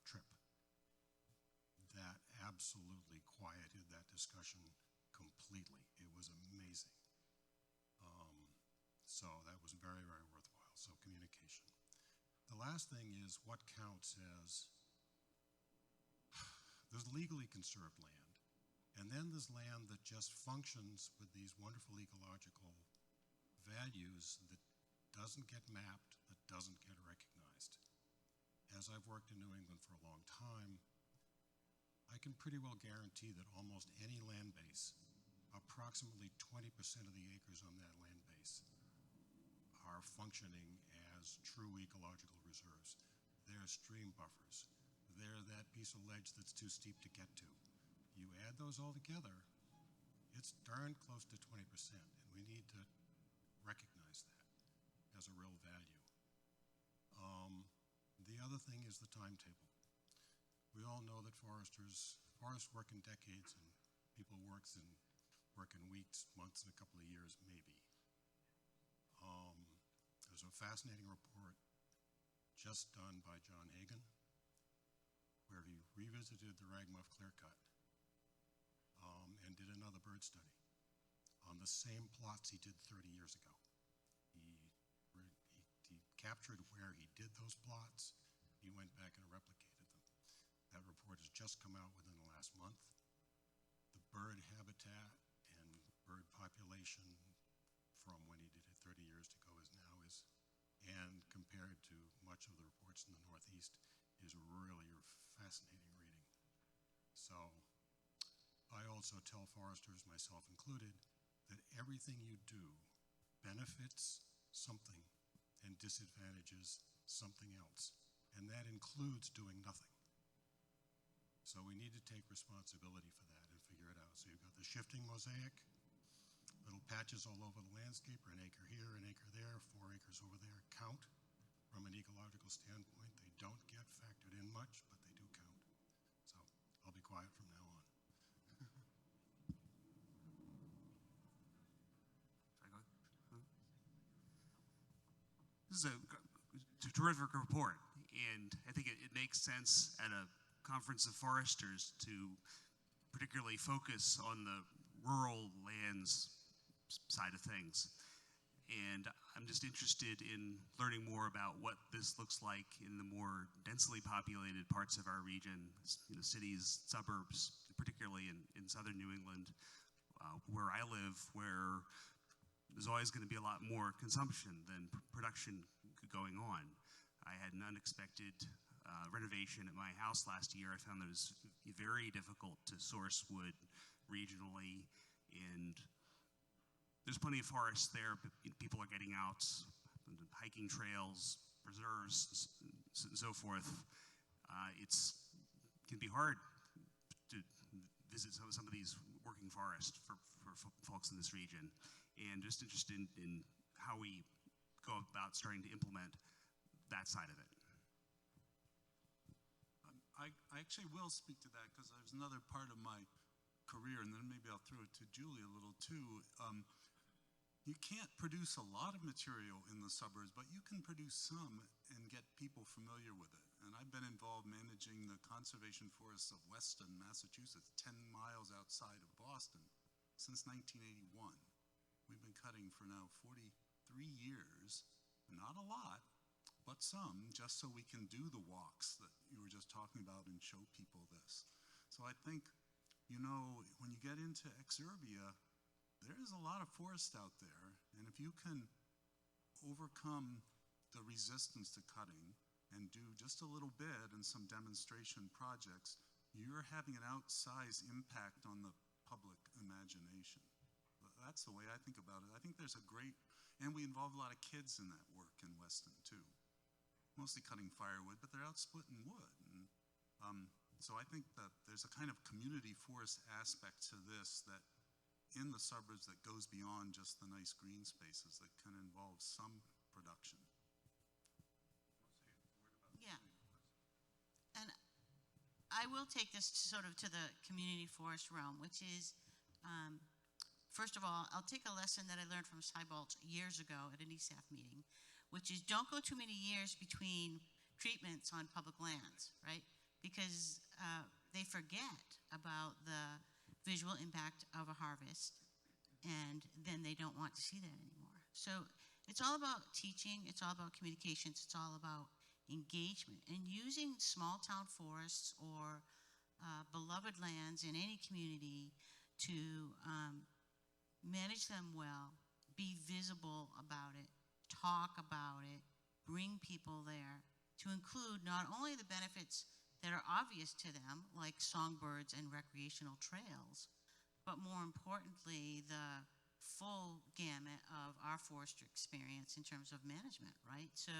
trip. That absolutely quieted that discussion completely. It was amazing. So that was very, very worthwhile. So communication. The last thing is what counts as, there's legally conserved land, and then there's land that just functions with these wonderful ecological values that doesn't get mapped, that doesn't get recognized. As I've worked in New England for a long time, I can pretty well guarantee that almost any land base, approximately 20% of the acres on that land base are functioning as true ecological reserves. They're stream buffers. They're that piece of ledge that's too steep to get to. You add those all together, it's darn close to 20%, and we need to recognize that as a real value. The other thing is the timetable. We all know that forests work in decades, and people work in weeks, months, and a couple of years, maybe. There's a fascinating report just done by John Hagan, where he revisited the Ragmuff clear-cut and did another bird study on the same plots he did 30 years ago. He captured where he did those plots. He went back and replicated them. That report has just come out within the last month. The bird habitat and bird population from when he did it 30 years ago and compared to much of the reports in the Northeast, is really fascinating reading. So I also tell foresters, myself included, that everything you do benefits something and disadvantages something else, and that includes doing nothing. So we need to take responsibility for that and figure it out. So you've got the shifting mosaic, little patches all over the landscape, or an acre here, an acre there, 4 acres over there, count from an ecological standpoint. They don't get factored in much, but they do count. So I'll be quiet from now on. This is a terrific report, and I think it makes sense at a conference of foresters to particularly focus on the rural lands side of things. And I'm just interested in learning more about what this looks like in the more densely populated parts of our region, cities, suburbs, particularly in southern New England, where I live, where there's always going to be a lot more consumption than production going on. I had an unexpected renovation at my house last year. I found that it was very difficult to source wood regionally, and there's plenty of forests there, but people are getting out, hiking trails, preserves, and so forth. It can be hard to visit some of these working forests for folks in this region, and just interested in how we go about starting to implement that side of it. I actually will speak to that because there's another part of my career, and then maybe I'll throw it to Julie a little too. You can't produce a lot of material in the suburbs, but you can produce some and get people familiar with it. And I've been involved managing the conservation forests of Weston, Massachusetts, 10 miles outside of Boston, since 1981. We've been cutting for now 43 years, not a lot, but some, just so we can do the walks that you were just talking about and show people this. So I think, you know, when you get into exurbia, there is a lot of forest out there, and if you can overcome the resistance to cutting and do just a little bit and some demonstration projects, you're having an outsized impact on the public imagination. That's the way I think about it. I think there's a great, and we involve a lot of kids in that work in Weston too. Mostly cutting firewood, but they're out splitting wood. And, so I think that there's a kind of community forest aspect to this that in the suburbs that goes beyond just the nice green spaces that can involve some production. Yeah. And I I will take this sort of to the community forest realm, which is, first of all, I'll take a lesson that I learned from Seibold years ago at a NESAF meeting, which is don't go too many years between treatments on public lands, right? Because they forget about the visual impact of a harvest, and then they don't want to see that anymore. So it's all about teaching, it's all about communications, it's all about engagement, and using small town forests or beloved lands in any community to manage them well, be visible about it, talk about it, bring people there, to include not only the benefits that are obvious to them, like songbirds and recreational trails, but more importantly, the full gamut of our forestry experience in terms of management, right? So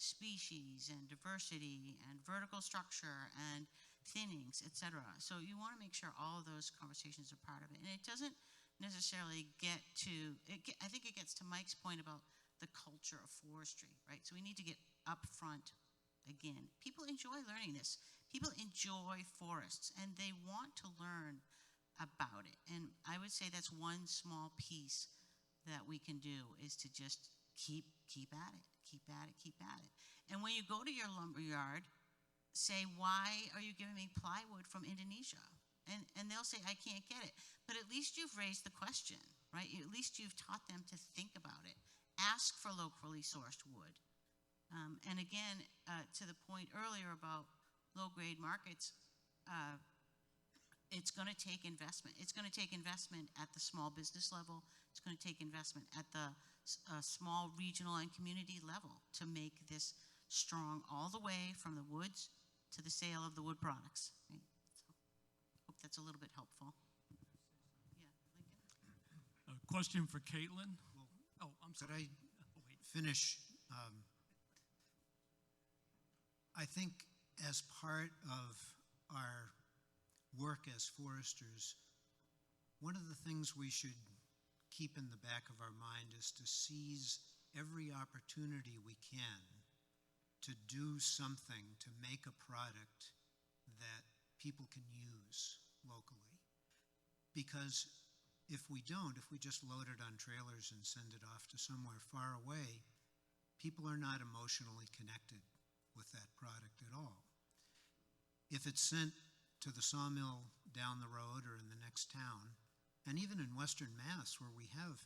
species and diversity and vertical structure and thinnings, et cetera. So you want to make sure all of those conversations are part of it. And it doesn't necessarily get to, I think it gets to Mike's point about the culture of forestry, right? So we need to get up front again. People enjoy learning this. People enjoy forests, and they want to learn about it. And I would say that's one small piece that we can do, is to just keep at it, keep at it, keep at it. And when you go to your lumber yard, say, why are you giving me plywood from Indonesia? And they'll say, I can't get it. But at least you've raised the question, right? At least you've taught them to think about it. Ask for locally sourced wood. And again, to the point earlier about low-grade markets, it's going to take investment. It's going to take investment at the small business level. It's going to take investment at the small regional and community level to make this strong all the way from the woods to the sale of the wood products. Right? So, hope that's a little bit helpful. Yeah, Lincoln? A question for Caitlin. Oh, I'm Could sorry. I finish? I think as part of our work as foresters, one of the things we should keep in the back of our mind is to seize every opportunity we can to do something to make a product that people can use locally. Because if we don't, if we just load it on trailers and send it off to somewhere far away, people are not emotionally connected with that product at all. If it's sent to the sawmill down the road or in the next town, and even in Western Mass, where we have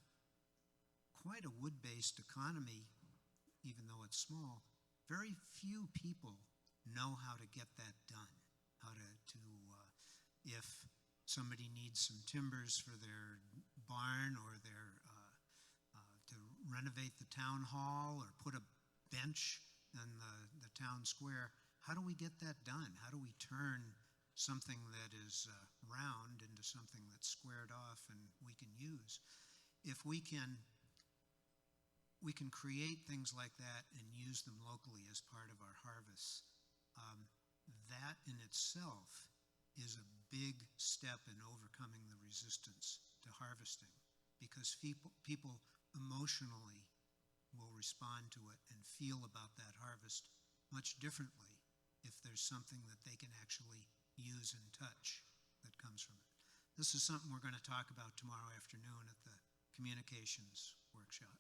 quite a wood-based economy, even though it's small, very few people know how to get that done, how to if somebody needs some timbers for their barn or their to renovate the town hall or put a bench in the town square, how do we get that done? How do we turn something that is round into something that's squared off and we can use? If we can create things like that and use them locally as part of our harvests, that in itself is a big step in overcoming the resistance to harvesting, because people emotionally will respond to it and feel about that harvest much differently if there's something that they can actually use and touch that comes from it. This is something we're going to talk about tomorrow afternoon at the communications workshop.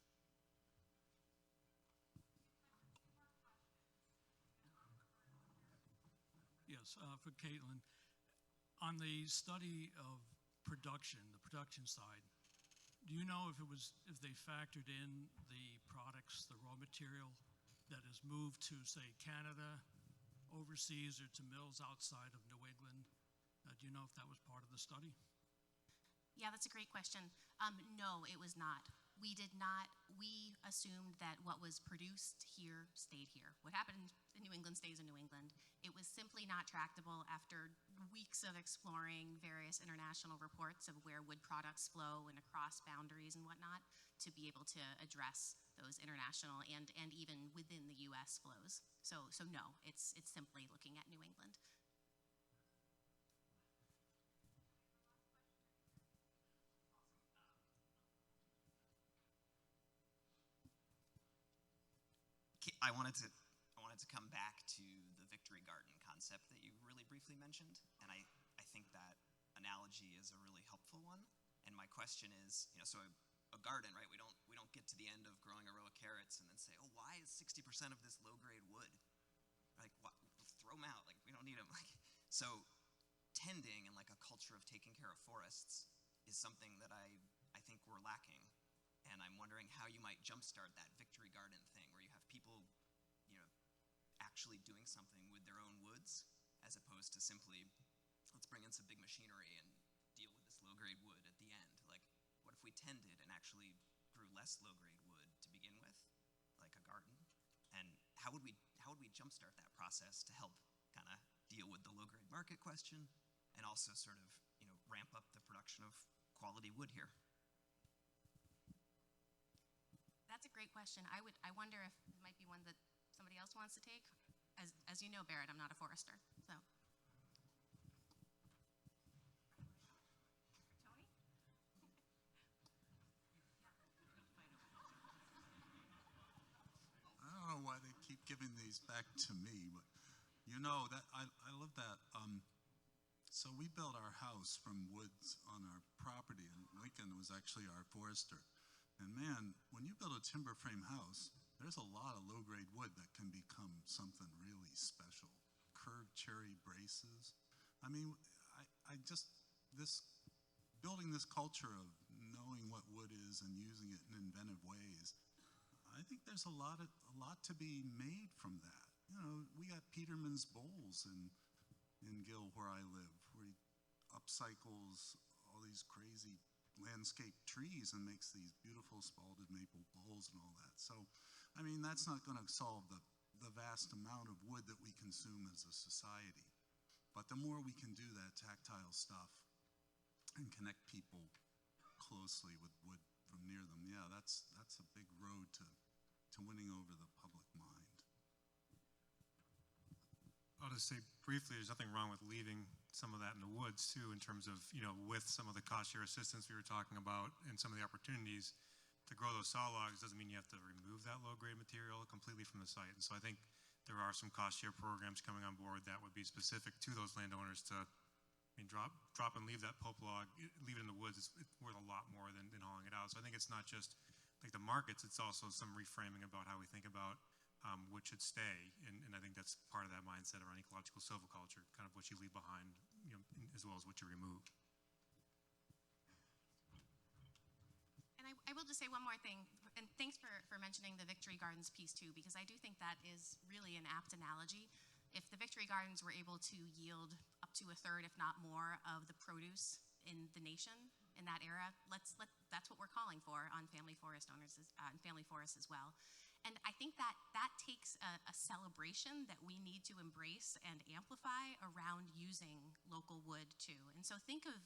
Yes, for Caitlin. On the study of production, the production side, do you know if they factored in the products, the raw material that is moved to, say, Canada, overseas, or to mills outside of New England? Do you know if that was part of the study? Yeah, that's a great question. No, it was not. We did not. We assumed that what was produced here stayed here. What happened in New England stays in New England. It was simply not tractable after weeks of exploring various international reports of where wood products flow and across boundaries and whatnot, to be able to address those international and even within the U.S. flows. So no, it's simply looking at New England. I wanted to wanted to come back to the Victory Garden concept that you really briefly mentioned, and I think that analogy is a really helpful one. And my question is, so a garden, right? We don't get to the end of growing a row of carrots and then say, oh, why is 60% of this low-grade wood? Like, what? Throw them out. Like, we don't need them. Like, so tending and like a culture of taking care of forests is something that I think we're lacking. And I'm wondering how you might jumpstart that Victory Garden thing, where you have people, actually doing something with their own woods, as opposed to simply, let's bring in some big machinery and deal with this low-grade wood at the end. Like, what if we tended and actually grew less low-grade wood to begin with, like a garden? And how would we jumpstart that process to help kind of deal with the low-grade market question, and also sort of, ramp up the production of quality wood here? That's a great question. I wonder if it might be one that somebody else wants to take. As you know, Barrett, I'm not a forester, so. Tony? I don't know why they keep giving these back to me, but that I love that. So we built our house from woods on our property, and Lincoln was actually our forester. And man, when you build a timber frame house, there's a lot of low-grade wood that can become something really special. Curved cherry braces. I mean, building this culture of knowing what wood is and using it in inventive ways, I think there's a lot to be made from that. We got Peterman's bowls in Gill where I live, where he upcycles all these crazy landscape trees and makes these beautiful spalted maple bowls and all that. So, I mean, that's not going to solve the vast amount of wood that we consume as a society. But the more we can do that tactile stuff and connect people closely with wood from near them, yeah, that's a big road to winning over the public mind. I'll just say briefly, there's nothing wrong with leaving some of that in the woods too, in terms of, with some of the cost share assistance we were talking about and some of the opportunities to grow those saw logs doesn't mean you have to remove that low-grade material completely from the site. And so I think there are some cost share programs coming on board that would be specific to those landowners to, drop and leave that pulp log, leave it in the woods. It's worth a lot more than hauling it out. So I think it's not just like the markets, it's also some reframing about how we think about what should stay, and I think that's part of that mindset around ecological silviculture, kind of what you leave behind, as well as what you remove. And I will just say one more thing, and thanks for mentioning the Victory Gardens piece too, because I do think that is really an apt analogy. If the Victory Gardens were able to yield up to a third, if not more, of the produce in the nation in that era, that's what we're calling for on family forest owners and family forests as well. And I think that takes a celebration that we need to embrace and amplify around using local wood too. And so think of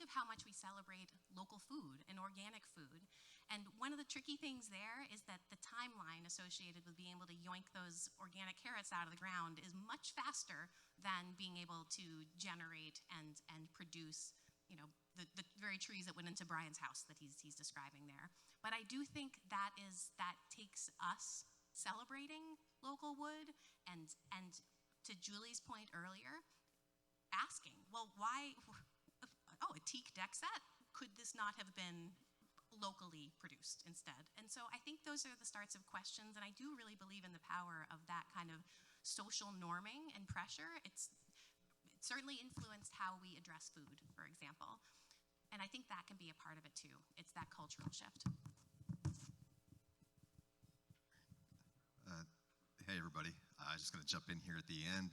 how much we celebrate local food and organic food. And one of the tricky things there is that the timeline associated with being able to yoink those organic carrots out of the ground is much faster than being able to generate and produce, the very trees that went into Brian's house that he's describing there. But I do think that takes us celebrating local wood and to Julie's point earlier, asking, well, why, a teak deck set? Could this not have been locally produced instead? And so I think those are the starts of questions, and I do really believe in the power of that kind of social norming and pressure. It certainly influenced how we address food, for example. And I think that can be a part of it too. It's that cultural shift. Hey everybody, I'm just going to jump in here at the end.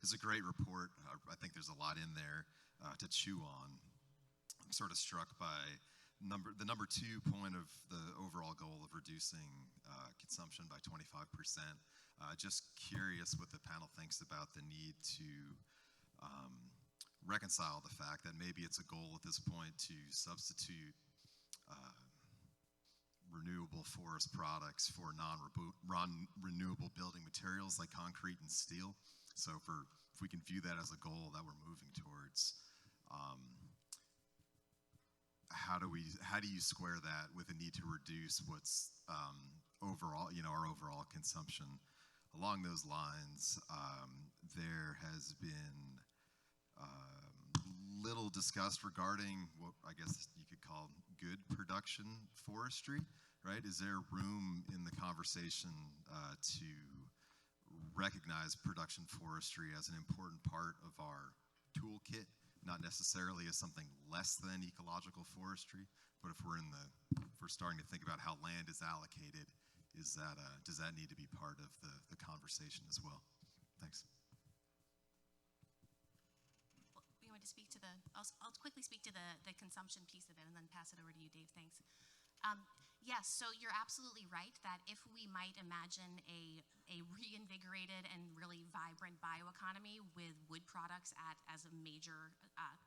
It's a great report. I think there's a lot in there to chew on. I'm sort of struck by the number 2 point of the overall goal of reducing consumption by 25%. Just curious what the panel thinks about the need to reconcile the fact that maybe it's a goal at this point to substitute renewable forest products for non-renewable building materials like concrete and steel. So if we can view that as a goal that we're moving towards, how do you square that with the need to reduce what's overall, our overall consumption along those lines, there has been little discussed regarding what I guess you could call good production forestry, right? Is there room in the conversation to recognize production forestry as an important part of our toolkit, not necessarily as something less than ecological forestry, but if we're starting to think about how land is allocated, does that need to be part of the conversation as well? Thanks. You want to speak to I'll quickly speak to the consumption piece of it and then pass it over to you, Dave. Thanks. Yes, so you're absolutely right that if we might imagine a reinvigorated and really vibrant bioeconomy with wood products as a major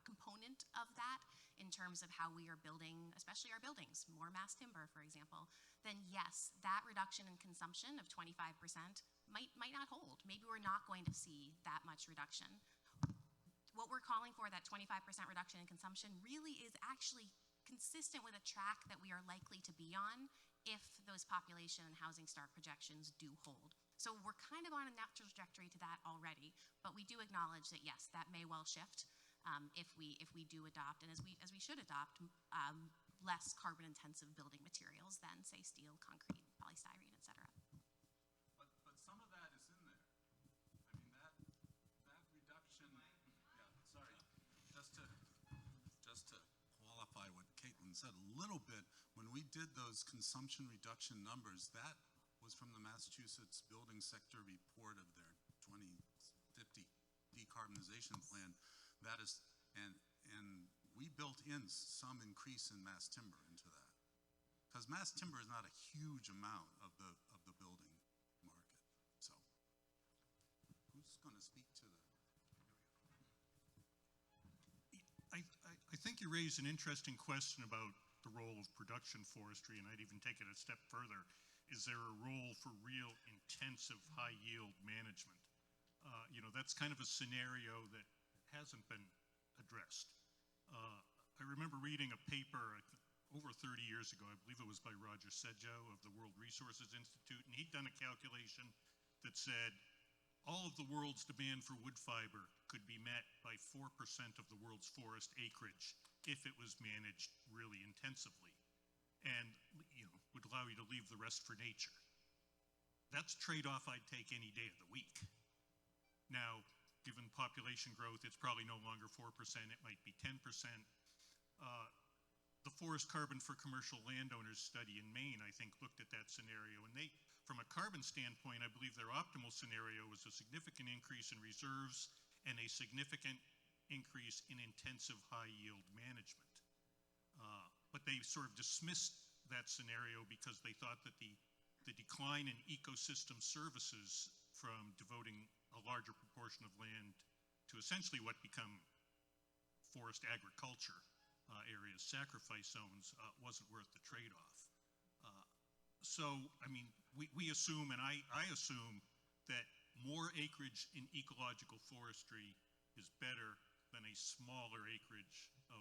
component of that in terms of how we are building, especially our buildings, more mass timber, for example, then yes, that reduction in consumption of 25% might not hold. Maybe we're not going to see that much reduction. What we're calling for, that 25% reduction in consumption, really is actually consistent with a track that we are likely to be on if those population and housing start projections do hold. So we're kind of on a natural trajectory to that already, but we do acknowledge that yes, that may well shift if we do adopt, and as we should adopt, less carbon intensive building materials than say steel, concrete, polystyrene, et cetera. But some of that is in there. I mean, that reduction, sorry, just to qualify what Caitlin said a little bit, when we did those consumption reduction numbers, that was from the Massachusetts Building Sector report of their 2050 decarbonization plan. That is, and we built in some increase in mass timber into that, because mass timber is not a huge amount of the building market. So, who's going to speak to the? I think you raised an interesting question about the role of production forestry, and I'd even take it a step further. Is there a role for real intensive high yield management? That's kind of a scenario that hasn't been addressed. I remember reading a paper over 30 years ago, I believe it was by Roger Sedjo of the World Resources Institute, and he'd done a calculation that said all of the world's demand for wood fiber could be met by 4% of the world's forest acreage if it was managed really intensively, and would allow you to leave the rest for nature. That's a trade-off I'd take any day of the week. Now, given population growth, it's probably no longer 4%, it might be 10%. The Forest Carbon for Commercial Landowners study in Maine, I think, looked at that scenario, and they, from a carbon standpoint, I believe their optimal scenario was a significant increase in reserves and a significant increase in intensive high-yield management. But they sort of dismissed that scenario because they thought that the decline in ecosystem services from devoting a larger proportion of land to essentially what become forest agriculture areas, sacrifice zones, wasn't worth the trade-off. So, I mean, we assume, and I assume, that more acreage in ecological forestry is better than a smaller acreage of,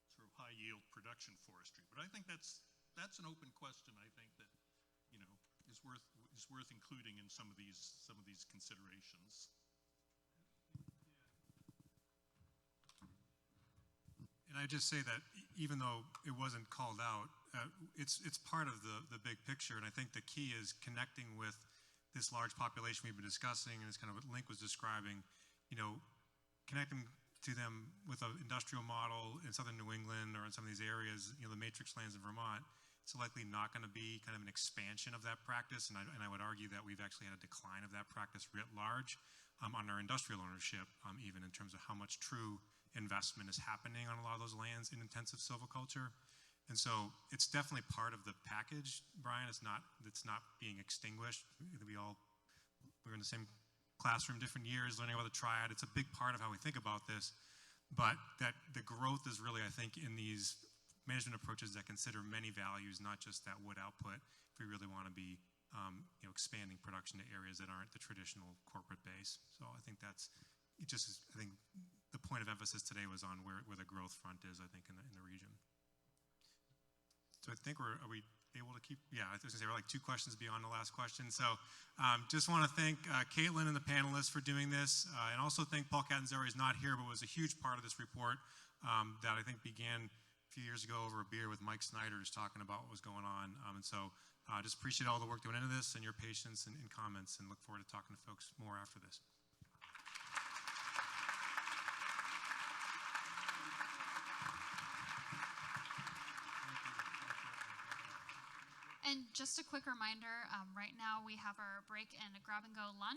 sort of high-yield production forestry. But I think that's an open question. I think that, is worth including in some of these considerations. And I just say that even though it wasn't called out, it's part of the big picture, and I think the key is connecting with this large population we've been discussing, and it's kind of what Link was describing, connecting to them with an industrial model in southern New England or in some of these areas, the matrix lands in Vermont. It's likely not going to be kind of an expansion of that practice, and I would argue that we've actually had a decline of that practice writ large on our industrial ownership, even in terms of how much true investment is happening on a lot of those lands in intensive silviculture. And so it's definitely part of the package, Brian. It's not being extinguished. We're in the same classroom, different years, learning about the triad. It's a big part of how we think about this, but that the growth is really, I think, in these management approaches that consider many values, not just that wood output, if we really want to be expanding production to areas that aren't the traditional corporate base. So I think I think the point of emphasis today was on where the growth front is, I think, in the region. So I think are we able to keep, yeah, I was gonna say we're like 2 questions beyond the last question. So just want to thank Caitlin and the panelists for doing this, and also thank Paul Catanzaro. He's not here, but was a huge part of this report that I think began a few years ago over a beer with Mike Snyder, just talking about what was going on. And so just appreciate all the work that went into this and your patience and comments, and look forward to talking to folks more after this. And just a quick reminder, right now we have our break and a grab and go lunch.